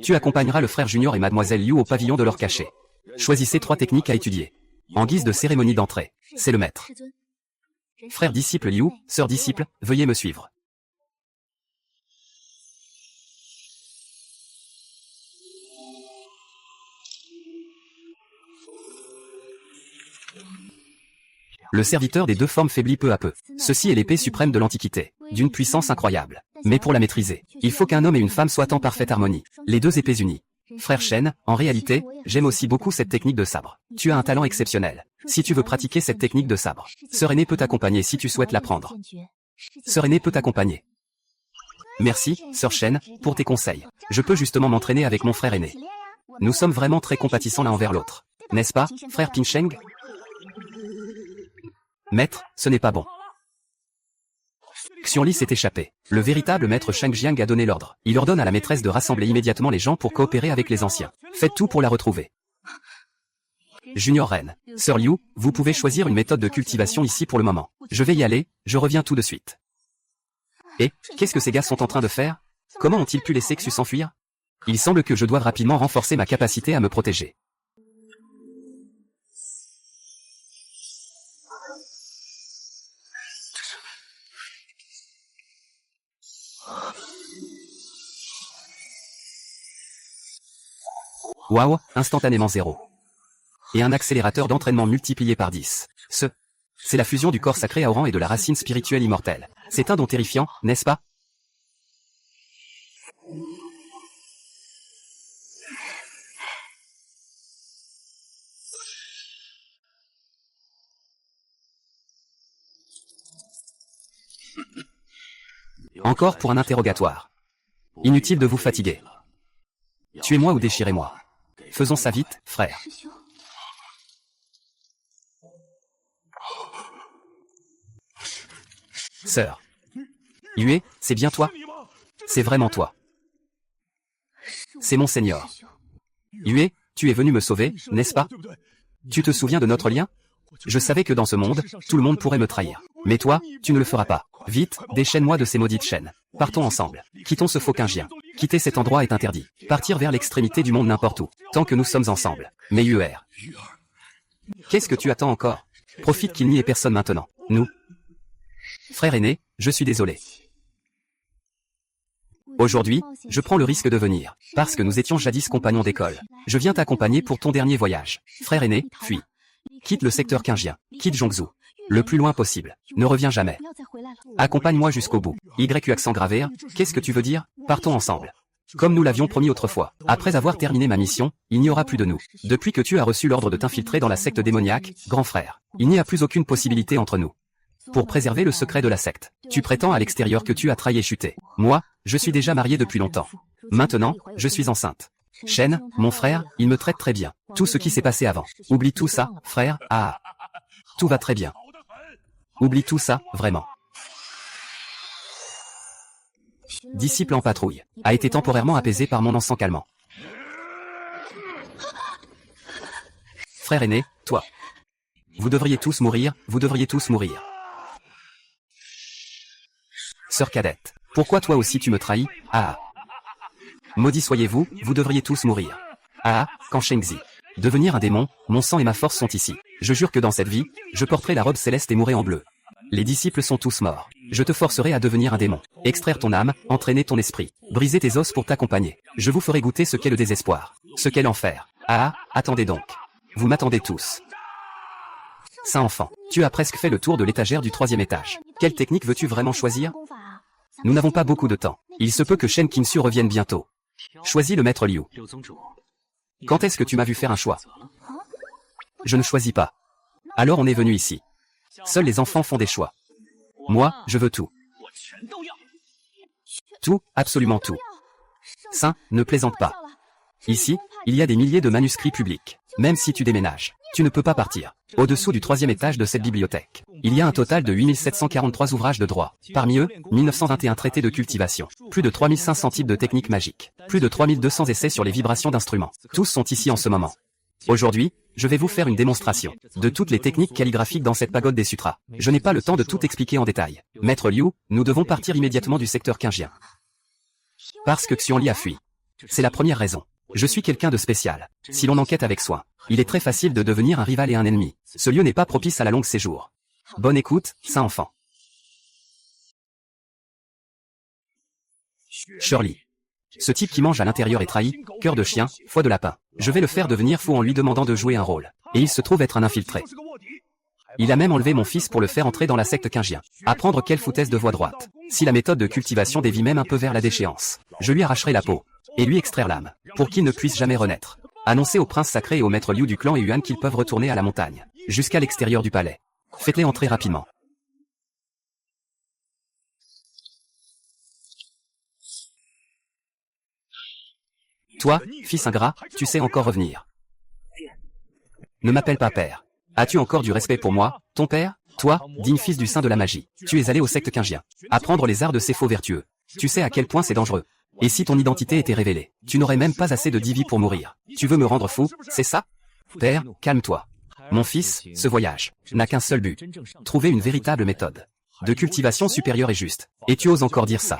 Tu accompagneras le frère Junior et Mademoiselle Liu au pavillon de leur cachet. Choisissez 3 techniques à étudier. En guise de cérémonie d'entrée, c'est le maître. Frère disciple Liu, sœur disciple, veuillez me suivre. Le serviteur des 2 formes faiblit peu à peu. Ceci est l'épée suprême de l'Antiquité, d'une puissance incroyable. Mais pour la maîtriser, il faut qu'un homme et une femme soient en parfaite harmonie. Les 2 épées unies. Frère Shen, en réalité, j'aime aussi beaucoup cette technique de sabre. Tu as un talent exceptionnel. Si tu veux pratiquer cette technique de sabre, sœur aînée peut t'accompagner si tu souhaites l'apprendre. Sœur aînée peut t'accompagner. Merci, sœur Shen, pour tes conseils. Je peux justement m'entraîner avec mon frère aîné. Nous sommes vraiment très compatissants l'un envers l'autre. N'est-ce pas, frère Pingsheng? Maître, ce n'est pas bon. Xiongli s'est échappé. Le véritable maître Sheng Jiang a donné l'ordre. Il ordonne à la maîtresse de rassembler immédiatement les gens pour coopérer avec les anciens. Faites tout pour la retrouver. Junior Ren, sœur Liu, vous pouvez choisir une méthode de cultivation ici pour le moment. Je vais y aller, je reviens tout de suite. Et, qu'est-ce que ces gars sont en train de faire? Comment ont-ils pu laisser Xu s'enfuir? Il semble que je doive rapidement renforcer ma capacité à me protéger. Waouh, instantanément 0. Et un accélérateur d'entraînement multiplié par 10. C'est la fusion du corps sacré Aoran et de la racine spirituelle immortelle. C'est un don terrifiant, n'est-ce pas? Encore pour un interrogatoire. Inutile de vous fatiguer. Tuez-moi ou déchirez-moi. Faisons ça vite, frère. Sœur. Yue, c'est bien toi? C'est vraiment toi. C'est mon Seigneur. Yue, tu es venu me sauver, n'est-ce pas? Tu te souviens de notre lien? Je savais que dans ce monde, tout le monde pourrait me trahir. Mais toi, tu ne le feras pas. Vite, déchaîne-moi de ces maudites chaînes. Partons ensemble. Quittons ce faux quingien. Quitter cet endroit est interdit. Partir vers l'extrémité du monde n'importe où. Tant que nous sommes ensemble. Mais Yuer. Qu'est-ce que tu attends encore? Profite qu'il n'y ait personne maintenant. Nous. Frère aîné, je suis désolé. Aujourd'hui, je prends le risque de venir, parce que nous étions jadis compagnons d'école. Je viens t'accompagner pour ton dernier voyage. Frère aîné, fuis. Quitte le secteur quingien. Quitte Zhongzhou. Le plus loin possible. Ne reviens jamais. Accompagne-moi jusqu'au bout. YU accent gravé. Qu'est-ce que tu veux dire? Partons ensemble. Comme nous l'avions promis autrefois. Après avoir terminé ma mission, il n'y aura plus de nous. Depuis que tu as reçu l'ordre de t'infiltrer dans la secte démoniaque, grand frère, il n'y a plus aucune possibilité entre nous. Pour préserver le secret de la secte, tu prétends à l'extérieur que tu as trahi et chuté. Moi, je suis déjà marié depuis longtemps. Maintenant, je suis enceinte. Shen, mon frère, il me traite très bien. Tout ce qui s'est passé avant. Oublie tout ça, frère, tout va très bien. Oublie tout ça, vraiment. Disciple en patrouille, a été temporairement apaisé par mon encens calmant. Frère aîné, toi. Vous devriez tous mourir, vous devriez tous mourir. Sœur cadette, pourquoi toi aussi tu me trahis? Maudits soyez-vous, vous devriez tous mourir. Quand Shengzi. Devenir un démon, mon sang et ma force sont ici. Je jure que dans cette vie, je porterai la robe céleste et mourrai en bleu. Les disciples sont tous morts. Je te forcerai à devenir un démon. Extraire ton âme, entraîner ton esprit. Briser tes os pour t'accompagner. Je vous ferai goûter ce qu'est le désespoir. Ce qu'est l'enfer. Attendez donc. Vous m'attendez tous. Saint enfant, tu as presque fait le tour de l'étagère du 3e étage. Quelle technique veux-tu vraiment choisir? Nous n'avons pas beaucoup de temps. Il se peut que Shen Qingsu revienne bientôt. Choisis le maître Liu. Quand est-ce que tu m'as vu faire un choix? Je ne choisis pas. Alors on est venu ici. Seuls les enfants font des choix. Moi, je veux tout. Tout, absolument tout. Saint, ne plaisante pas. Ici, il y a des milliers de manuscrits publics. Même si tu déménages, tu ne peux pas partir. Au-dessous du 3e étage de cette bibliothèque, il y a un total de 8743 ouvrages de droit. Parmi eux, 1921 traités de cultivation. Plus de 3500 types de techniques magiques. Plus de 3200 essais sur les vibrations d'instruments. Tous sont ici en ce moment. Aujourd'hui, je vais vous faire une démonstration de toutes les techniques calligraphiques dans cette pagode des sutras. Je n'ai pas le temps de tout expliquer en détail. Maître Liu, nous devons partir immédiatement du secteur quingien. Parce que Xuanli a fui. C'est la première raison. Je suis quelqu'un de spécial. Si l'on enquête avec soin, il est très facile de devenir un rival et un ennemi. Ce lieu n'est pas propice à la longue séjour. Bonne écoute, saint enfant. Shirley. Ce type qui mange à l'intérieur est trahi, cœur de chien, foie de lapin. Je vais le faire devenir fou en lui demandant de jouer un rôle. Et il se trouve être un infiltré. Il a même enlevé mon fils pour le faire entrer dans la secte quingien. Apprendre quelle foutaise de voix droite. Si la méthode de cultivation dévie même un peu vers la déchéance, je lui arracherai la peau. Et lui extraire l'âme, pour qu'il ne puisse jamais renaître. Annoncer au prince sacré et au maître Liu du clan et Yuan qu'ils peuvent retourner à la montagne, jusqu'à l'extérieur du palais. Faites-les entrer rapidement. Toi, fils ingrat, tu sais encore revenir. Ne m'appelle pas père. As-tu encore du respect pour moi, ton père? Toi, digne fils du saint de la magie, tu es allé au secte quingien. Apprendre les arts de ces faux vertueux. Tu sais à quel point c'est dangereux. Et si ton identité était révélée, tu n'aurais même pas assez de divi pour mourir. Tu veux me rendre fou, c'est ça? Père, calme-toi. Mon fils, ce voyage n'a qu'un seul but. Trouver une véritable méthode de cultivation supérieure et juste. Et tu oses encore dire ça?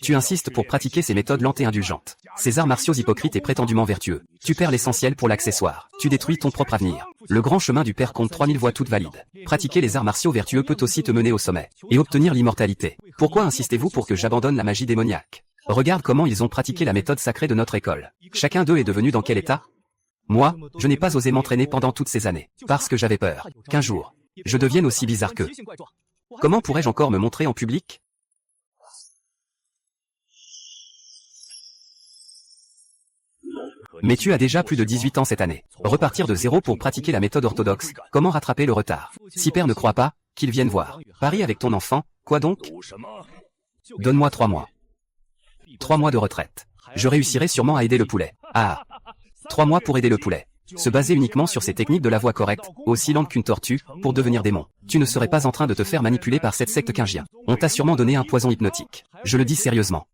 Tu insistes pour pratiquer ces méthodes lentes et indulgentes. Ces arts martiaux hypocrites et prétendument vertueux. Tu perds l'essentiel pour l'accessoire. Tu détruis ton propre avenir. Le grand chemin du Père compte 3000 voies toutes valides. Pratiquer les arts martiaux vertueux peut aussi te mener au sommet et obtenir l'immortalité. Pourquoi insistez-vous pour que j'abandonne la magie démoniaque? Regarde comment ils ont pratiqué la méthode sacrée de notre école. Chacun d'eux est devenu dans quel état? Moi, je n'ai pas osé m'entraîner pendant toutes ces années, parce que j'avais peur qu'un jour, je devienne aussi bizarre qu'eux. Comment pourrais-je encore me montrer en public? Mais tu as déjà plus de 18 ans cette année. Repartir de zéro pour pratiquer la méthode orthodoxe, comment rattraper le retard? Si père ne croit pas, qu'il vienne voir. Parie avec ton enfant, quoi donc? Donne-moi 3 mois. 3 mois de retraite. Je réussirai sûrement à aider le poulet. Ah! 3 mois pour aider le poulet. Se baser uniquement sur ces techniques de la voie correcte, aussi lente qu'une tortue, pour devenir démon. Tu ne serais pas en train de te faire manipuler par cette secte quingien. On t'a sûrement donné un poison hypnotique. Je le dis sérieusement.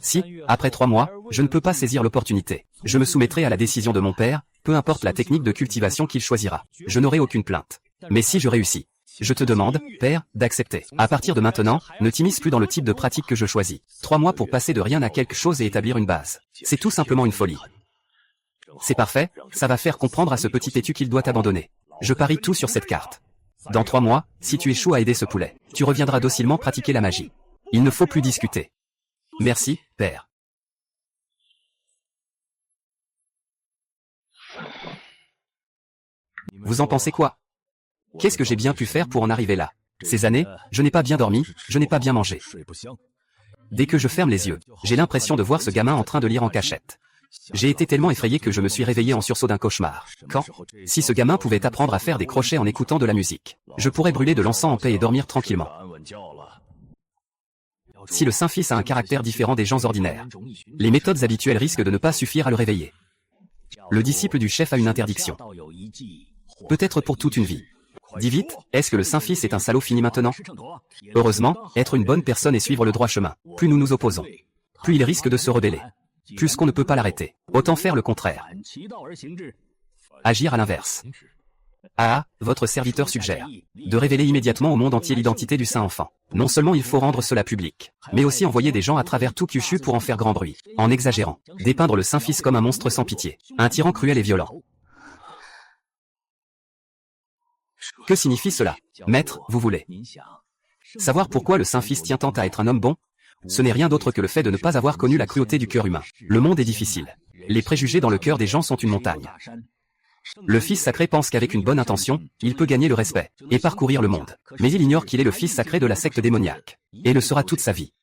Si, après 3 mois, je ne peux pas saisir l'opportunité, je me soumettrai à la décision de mon père, peu importe la technique de cultivation qu'il choisira. Je n'aurai aucune plainte. Mais si je réussis, je te demande, père, d'accepter. À partir de maintenant, ne t'immisce plus dans le type de pratique que je choisis. 3 mois pour passer de rien à quelque chose et établir une base. C'est tout simplement une folie. C'est parfait, ça va faire comprendre à ce petit têtu qu'il doit abandonner. Je parie tout sur cette carte. Dans 3 mois, si tu échoues à aider ce poulet, tu reviendras docilement pratiquer la magie. Il ne faut plus discuter. Merci, père. Vous en pensez quoi? Qu'est-ce que j'ai bien pu faire pour en arriver là? Ces années, je n'ai pas bien dormi, je n'ai pas bien mangé. Dès que je ferme les yeux, j'ai l'impression de voir ce gamin en train de lire en cachette. J'ai été tellement effrayé que je me suis réveillé en sursaut d'un cauchemar. Quand? Si ce gamin pouvait apprendre à faire des crochets en écoutant de la musique, je pourrais brûler de l'encens en paix et dormir tranquillement. Si le Saint-Fils a un caractère différent des gens ordinaires, les méthodes habituelles risquent de ne pas suffire à le réveiller. Le disciple du chef a une interdiction. Peut-être pour toute une vie. Dis vite, est-ce que le Saint-Fils est un salaud fini maintenant? Heureusement, être une bonne personne et suivre le droit chemin. Plus nous nous opposons, plus il risque de se rebeller. Puisqu'on ne peut pas l'arrêter, autant faire le contraire. Agir à l'inverse. Ah, votre serviteur suggère de révéler immédiatement au monde entier l'identité du saint enfant. Non seulement il faut rendre cela public, mais aussi envoyer des gens à travers tout Kyushu pour en faire grand bruit, en exagérant, dépeindre le Saint-Fils comme un monstre sans pitié, un tyran cruel et violent. Que signifie cela? Maître, vous voulez savoir pourquoi le Saint-Fils tient tant à être un homme bon? Ce n'est rien d'autre que le fait de ne pas avoir connu la cruauté du cœur humain. Le monde est difficile. Les préjugés dans le cœur des gens sont une montagne. Le Fils sacré pense qu'avec une bonne intention, il peut gagner le respect et parcourir le monde. Mais il ignore qu'il est le Fils sacré de la secte démoniaque, et le sera toute sa vie.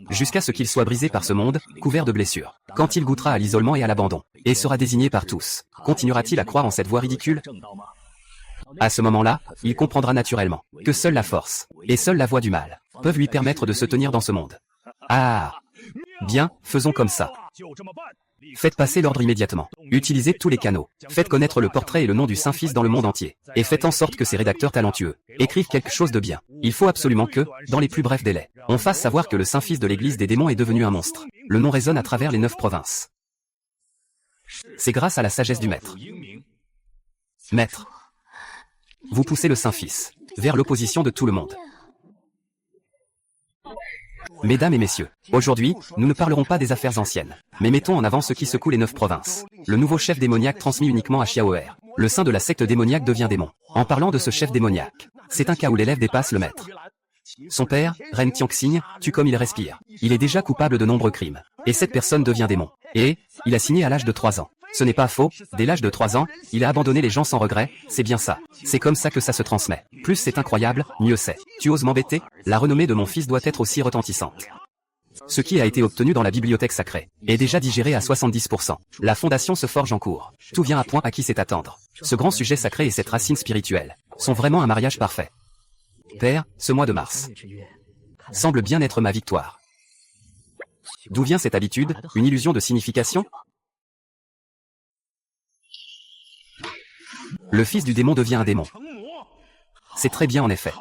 Jusqu'à ce qu'il soit brisé par ce monde, couvert de blessures. Quand il goûtera à l'isolement et à l'abandon, et sera désigné par tous, continuera-t-il à croire en cette voie ridicule? À ce moment-là, il comprendra naturellement que seule la force, et seule la voie du mal, peuvent lui permettre de se tenir dans ce monde. Ah! Bien, faisons comme ça. Faites passer l'ordre immédiatement. Utilisez tous les canaux. Faites connaître le portrait et le nom du Saint-Fils dans le monde entier. Et faites en sorte que ces rédacteurs talentueux écrivent quelque chose de bien. Il faut absolument que, dans les plus brefs délais, on fasse savoir que le Saint-Fils de l'Église des démons est devenu un monstre. Le nom résonne à travers les 9 provinces. C'est grâce à la sagesse du Maître. Maître, vous poussez le Saint-Fils vers l'opposition de tout le monde. Mesdames et messieurs, aujourd'hui, nous ne parlerons pas des affaires anciennes, mais mettons en avant ce qui secoue les 9 provinces. Le nouveau chef démoniaque transmis uniquement à Xiaoer. Le saint de la secte démoniaque devient démon. En parlant de ce chef démoniaque, c'est un cas où l'élève dépasse le maître. Son père, Ren Tianxing, tue comme il respire. Il est déjà coupable de nombreux crimes. Et cette personne devient démon. Et, il a signé à l'âge de 3 ans. Ce n'est pas faux, dès l'âge de 3 ans, il a abandonné les gens sans regret, c'est bien ça. C'est comme ça que ça se transmet. Plus c'est incroyable, mieux c'est. Tu oses m'embêter? La renommée de mon fils doit être aussi retentissante. Ce qui a été obtenu dans la bibliothèque sacrée est déjà digéré à 70%. La fondation se forge en cours. Tout vient à point à qui sait attendre. Ce grand sujet sacré et cette racine spirituelle sont vraiment un mariage parfait. Père, ce mois de mars semble bien être ma victoire. D'où vient cette habitude? Une illusion de signification? Le fils du démon devient un démon. C'est très bien en effet.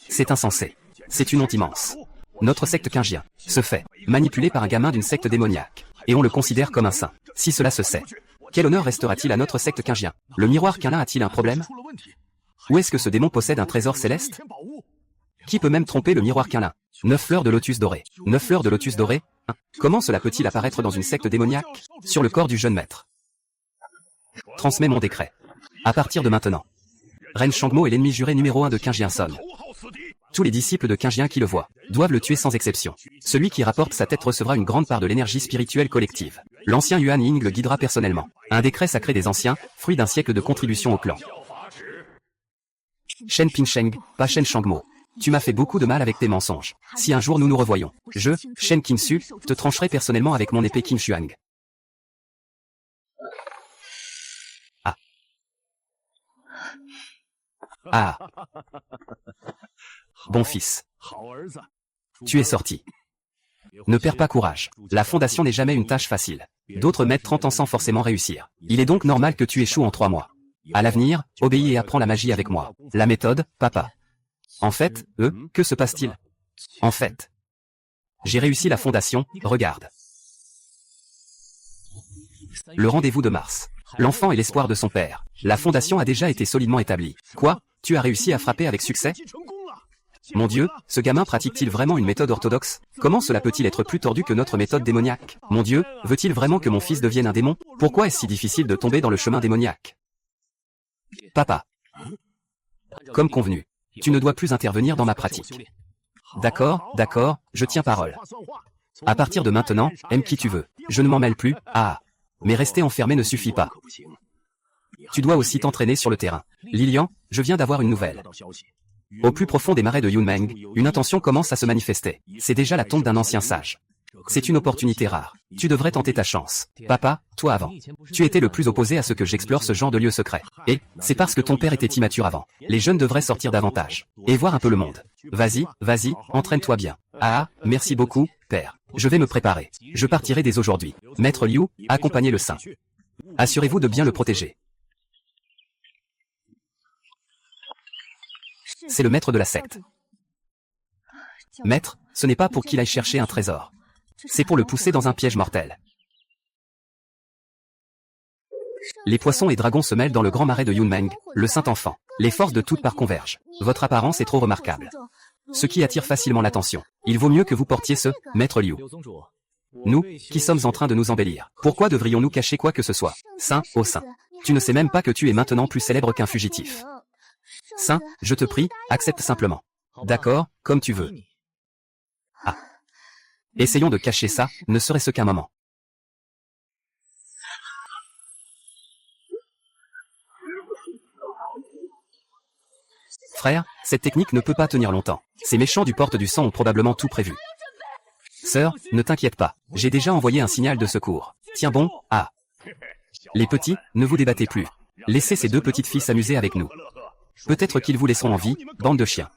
C'est insensé. C'est une honte immense. Notre secte quingien se fait manipuler par un gamin d'une secte démoniaque. Et on le considère comme un saint. Si cela se sait, quel honneur restera-t-il à notre secte quingien? Le miroir quinlin a-t-il un problème? Ou est-ce que ce démon possède un trésor céleste? Qui peut même tromper le miroir qu'un lin? 9 fleurs de lotus dorées. 9 fleurs de lotus dorées? Comment cela peut-il apparaître dans une secte démoniaque? Sur le corps du jeune maître. Transmets mon décret. À partir de maintenant. Ren Shangmo est l'ennemi juré numéro 1 de Qingjian Son. Tous les disciples de Qingjian qui le voient doivent le tuer sans exception. Celui qui rapporte sa tête recevra une grande part de l'énergie spirituelle collective. L'ancien Yuan Ying le guidera personnellement. Un décret sacré des anciens, fruit d'un siècle de contribution au clan. Shen Pingsheng, pas Shen Shangmo. Tu m'as fait beaucoup de mal avec tes mensonges. Si un jour nous nous revoyons, je, Shen Qingsu, te trancherai personnellement avec mon épée Qingxuang. Ah. Ah. Bon fils. Tu es sorti. Ne perds pas courage. La fondation n'est jamais une tâche facile. D'autres mettent 30 ans sans forcément réussir. Il est donc normal que tu échoues en 3 mois. À l'avenir, obéis et apprends la magie avec moi. La méthode, papa. En fait, que se passe-t-il? En fait, j'ai réussi la fondation, regarde. Le rendez-vous de Mars. L'enfant est l'espoir de son père. La fondation a déjà été solidement établie. Quoi? Tu as réussi à frapper avec succès? Mon Dieu, ce gamin pratique-t-il vraiment une méthode orthodoxe? Comment cela peut-il être plus tordu que notre méthode démoniaque? Mon Dieu, veut-il vraiment que mon fils devienne un démon? Pourquoi est-ce si difficile de tomber dans le chemin démoniaque? Papa. Comme convenu, tu ne dois plus intervenir dans ma pratique. D'accord, d'accord, je tiens parole. À partir de maintenant, aime qui tu veux. Je ne m'en mêle plus, ah. Mais rester enfermé ne suffit pas. Tu dois aussi t'entraîner sur le terrain. Lilian, je viens d'avoir une nouvelle. Au plus profond des marais de Yunmeng, une intention commence à se manifester. C'est déjà la tombe d'un ancien sage. C'est une opportunité rare. Tu devrais tenter ta chance. Papa, toi avant. Tu étais le plus opposé à ce que j'explore ce genre de lieu secret. Et, c'est parce que ton père était immature avant. Les jeunes devraient sortir davantage. Et voir un peu le monde. Vas-y, vas-y, entraîne-toi bien. Ah, merci beaucoup, père. Je vais me préparer. Je partirai dès aujourd'hui. Maître Liu, accompagnez le saint. Assurez-vous de bien le protéger. C'est le maître de la secte. Maître, ce n'est pas pour qu'il aille chercher un trésor. C'est pour le pousser dans un piège mortel. Les poissons et dragons se mêlent dans le grand marais de Yunmeng, le Saint-Enfant. Les forces de toutes parts convergent. Votre apparence est trop remarquable. Ce qui attire facilement l'attention. Il vaut mieux que vous portiez ce, Maître Liu. Nous, qui sommes en train de nous embellir. Pourquoi devrions-nous cacher quoi que ce soit? Saint, ô Saint. Tu ne sais même pas que tu es maintenant plus célèbre qu'un fugitif. Saint, je te prie, accepte simplement. D'accord, comme tu veux. Ah. Essayons de cacher ça, ne serait-ce qu'un moment. Frère, cette technique ne peut pas tenir longtemps. Ces méchants du porte du sang ont probablement tout prévu. Sœur, ne t'inquiète pas, j'ai déjà envoyé un signal de secours. Tiens bon, ah. Les petits, ne vous débattez plus. Laissez ces deux petites filles s'amuser avec nous. Peut-être qu'ils vous laisseront en vie, bande de chiens.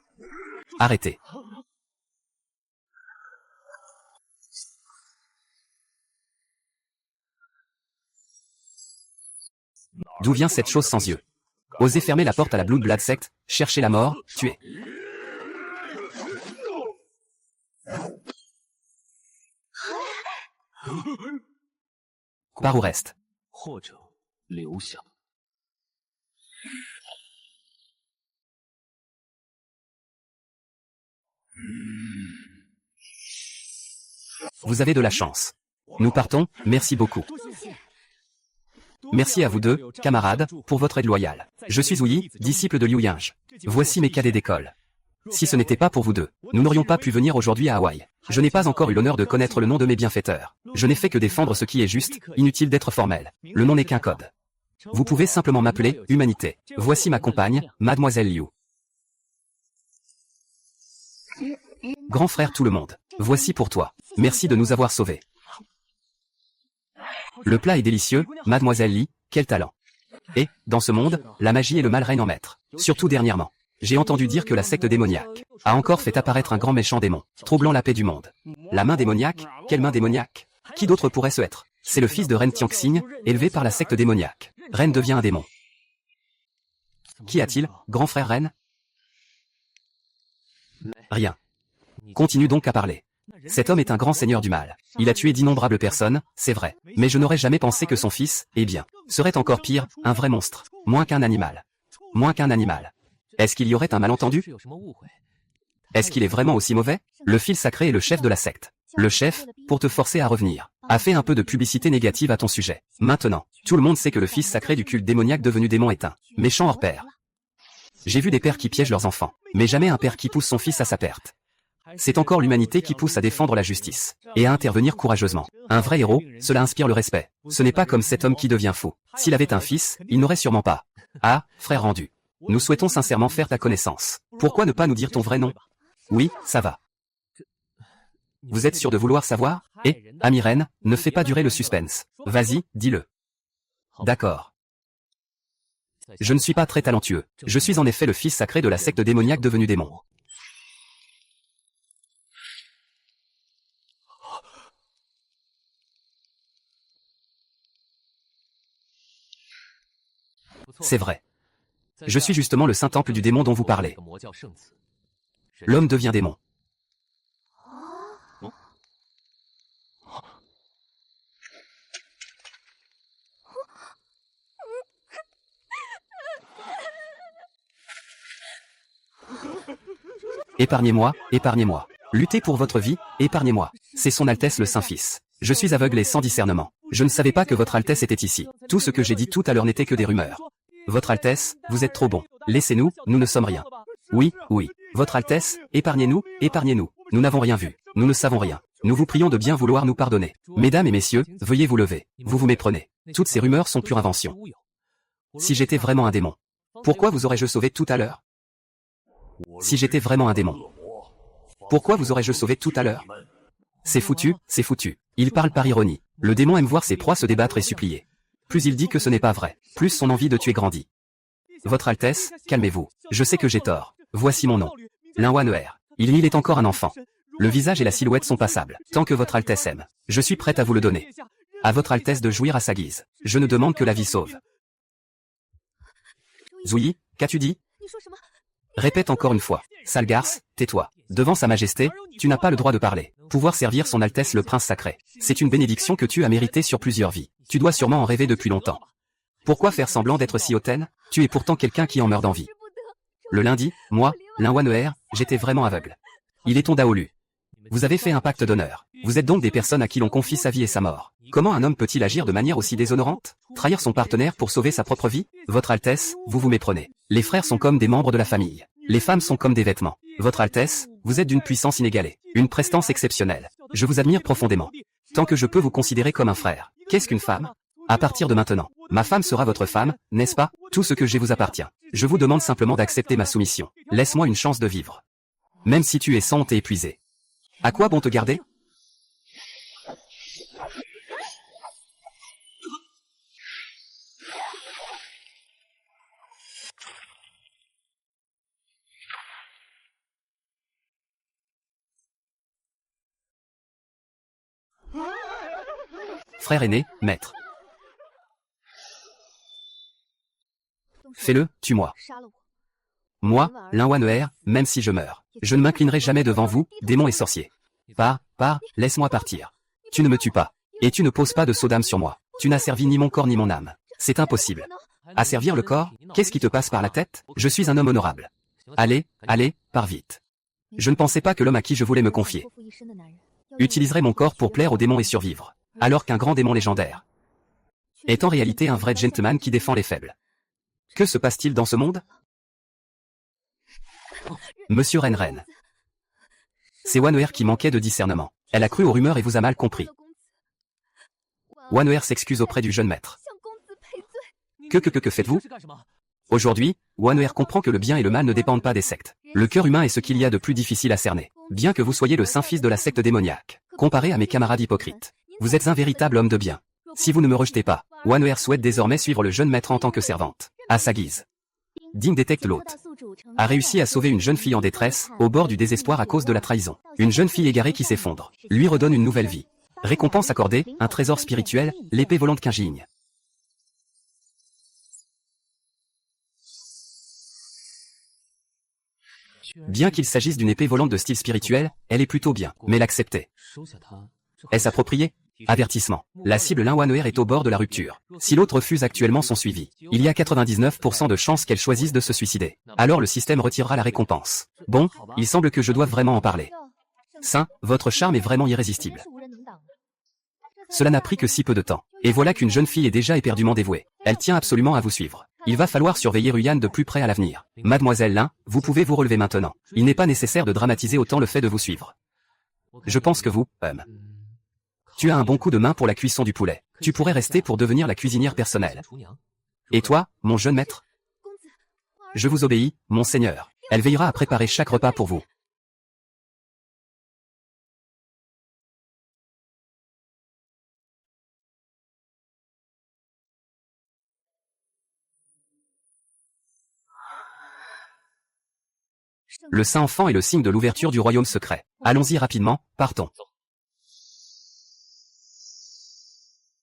Arrêtez. D'où vient cette chose sans yeux? Osez fermer la porte à la Blood Blood Sect, chercher la mort, tuer. Par où reste? Vous avez de la chance. Nous partons, merci beaucoup. Merci à vous deux, camarades, pour votre aide loyale. Je suis Ouyi, disciple de Liu Yinge. Voici mes cadets d'école. Si ce n'était pas pour vous deux, nous n'aurions pas pu venir aujourd'hui à Hawaï. Je n'ai pas encore eu l'honneur de connaître le nom de mes bienfaiteurs. Je n'ai fait que défendre ce qui est juste, inutile d'être formel. Le nom n'est qu'un code. Vous pouvez simplement m'appeler Humanité. Voici ma compagne, Mademoiselle Liu. Grand frère tout le monde, voici pour toi. Merci de nous avoir sauvés. Le plat est délicieux, Mademoiselle Li, quel talent. Et, dans ce monde, la magie et le mal règnent en maître. Surtout dernièrement. J'ai entendu dire que la secte démoniaque a encore fait apparaître un grand méchant démon, troublant la paix du monde. La main démoniaque? Quelle main démoniaque? Qui d'autre pourrait ce être? C'est le fils de Ren Tianxing, élevé par la secte démoniaque. Ren devient un démon. Qu'y a-t-il, grand frère Ren? Rien. Continue donc à parler. Cet homme est un grand seigneur du mal. Il a tué d'innombrables personnes, c'est vrai. Mais je n'aurais jamais pensé que son fils, eh bien, serait encore pire, un vrai monstre. Moins qu'un animal. Moins qu'un animal. Est-ce qu'il y aurait un malentendu? Est-ce qu'il est vraiment aussi mauvais? Le fils sacré est le chef de la secte. Le chef, pour te forcer à revenir, a fait un peu de publicité négative à ton sujet. Maintenant, tout le monde sait que le fils sacré du culte démoniaque devenu démon est un méchant hors pair. J'ai vu des pères qui piègent leurs enfants, mais jamais un père qui pousse son fils à sa perte. C'est encore l'humanité qui pousse à défendre la justice, et à intervenir courageusement. Un vrai héros, cela inspire le respect. Ce n'est pas comme cet homme qui devient fou. S'il avait un fils, il n'aurait sûrement pas. Ah, frère rendu. Nous souhaitons sincèrement faire ta connaissance. Pourquoi ne pas nous dire ton vrai nom? Oui, ça va. Vous êtes sûr de vouloir savoir? Ami Ren, ne fais pas durer le suspense. Vas-y, dis-le. D'accord. Je ne suis pas très talentueux. Je suis en effet le fils sacré de la secte démoniaque devenue démon. C'est vrai. Je suis justement le saint temple du démon dont vous parlez. L'homme devient démon. Épargnez-moi, épargnez-moi. Luttez pour votre vie, épargnez-moi. C'est son Altesse le Saint-Fils. Je suis aveugle et sans discernement. Je ne savais pas que votre Altesse était ici. Tout ce que j'ai dit tout à l'heure n'était que des rumeurs. Votre Altesse, vous êtes trop bon. Laissez-nous, nous ne sommes rien. Oui, oui. Votre Altesse, épargnez-nous, épargnez-nous. Nous n'avons rien vu. Nous ne savons rien. Nous vous prions de bien vouloir nous pardonner. Mesdames et messieurs, veuillez vous lever. Vous vous méprenez. Toutes ces rumeurs sont pure invention. Si j'étais vraiment un démon, pourquoi vous aurais-je sauvé tout à l'heure? Si j'étais vraiment un démon, pourquoi vous aurais-je sauvé tout à l'heure? C'est foutu, c'est foutu. Il parle par ironie. Le démon aime voir ses proies se débattre et supplier. Plus il dit que ce n'est pas vrai, plus son envie de tuer grandit. Votre Altesse, calmez-vous. Je sais que j'ai tort. Voici mon nom. Linwaner. Il est encore un enfant. Le visage et la silhouette sont passables. Tant que votre Altesse aime, je suis prête à vous le donner. À votre Altesse de jouir à sa guise. Je ne demande que la vie sauve. Zouyi, qu'as-tu dit? Répète encore une fois. Sale garce, tais-toi. Devant sa majesté, tu n'as pas le droit de parler. Pouvoir servir son Altesse le prince sacré. C'est une bénédiction que tu as méritée sur plusieurs vies. Tu dois sûrement en rêver depuis longtemps. Pourquoi faire semblant d'être si hautaine? Tu es pourtant quelqu'un qui en meurt d'envie. Le lundi, moi, Linwaner, j'étais vraiment aveugle. Il est ton Daolu. Vous avez fait un pacte d'honneur. Vous êtes donc des personnes à qui l'on confie sa vie et sa mort. Comment un homme peut-il agir de manière aussi déshonorante? Trahir son partenaire pour sauver sa propre vie? Votre Altesse, vous vous méprenez. Les frères sont comme des membres de la famille. Les femmes sont comme des vêtements. Votre Altesse, vous êtes d'une puissance inégalée. Une prestance exceptionnelle. Je vous admire profondément. Tant que je peux vous considérer comme un frère. Qu'est-ce qu'une femme? À partir de maintenant, ma femme sera votre femme, n'est-ce pas? Tout ce que j'ai vous appartient. Je vous demande simplement d'accepter ma soumission. Laisse-moi une chance de vivre. Même si tu es sans honte et épuisé. À quoi bon te garder? Frère aîné, maître. Fais-le, tue-moi. Moi, Linwaner, même si je meurs, je ne m'inclinerai jamais devant vous, démons et sorciers. Laisse-moi partir. Tu ne me tues pas. Et tu ne poses pas de saut d'âme sur moi. Tu n'as servi ni mon corps ni mon âme. C'est impossible. Asservir le corps? Qu'est-ce qui te passe par la tête? Je suis un homme honorable. Allez, pars vite. Je ne pensais pas que l'homme à qui je voulais me confier utiliserait mon corps pour plaire aux démons et survivre, alors qu'un grand démon légendaire est en réalité un vrai gentleman qui défend les faibles. Que se passe-t-il dans ce monde? Monsieur Renren. C'est Waner qui manquait de discernement. Elle a cru aux rumeurs et vous a mal compris. Waner s'excuse auprès du jeune maître. Que faites-vous? Aujourd'hui, Waner comprend que le bien et le mal ne dépendent pas des sectes. Le cœur humain est ce qu'il y a de plus difficile à cerner. Bien que vous soyez le saint fils de la secte démoniaque, comparé à mes camarades hypocrites, vous êtes un véritable homme de bien. Si vous ne me rejetez pas, Waner souhaite désormais suivre le jeune maître en tant que servante, à sa guise. Ding détecte l'hôte. A réussi à sauver une jeune fille en détresse, au bord du désespoir à cause de la trahison. Une jeune fille égarée qui s'effondre, lui redonne une nouvelle vie. Récompense accordée, un trésor spirituel, l'épée volante Kinjing. Bien qu'il s'agisse d'une épée volante de style spirituel, elle est plutôt bien, mais l'accepter. Est-ce approprié? Avertissement. La cible Linwanheur est au bord de la rupture. Si l'autre refuse actuellement son suivi, il y a 99% de chances qu'elle choisisse de se suicider. Alors le système retirera la récompense. Bon, il semble que je doive vraiment en parler. Saint, votre charme est vraiment irrésistible. Cela n'a pris que si peu de temps. Et voilà qu'une jeune fille est déjà éperdument dévouée. Elle tient absolument à vous suivre. Il va falloir surveiller Ruyan de plus près à l'avenir. Mademoiselle Lin, vous pouvez vous relever maintenant. Il n'est pas nécessaire de dramatiser autant le fait de vous suivre. Je pense que vous, tu as un bon coup de main pour la cuisson du poulet. Tu pourrais rester pour devenir la cuisinière personnelle. Et toi, mon jeune maître? Je vous obéis, mon seigneur. Elle veillera à préparer chaque repas pour vous. Le Saint-Enfant est le signe de l'ouverture du royaume secret. Allons-y rapidement, partons.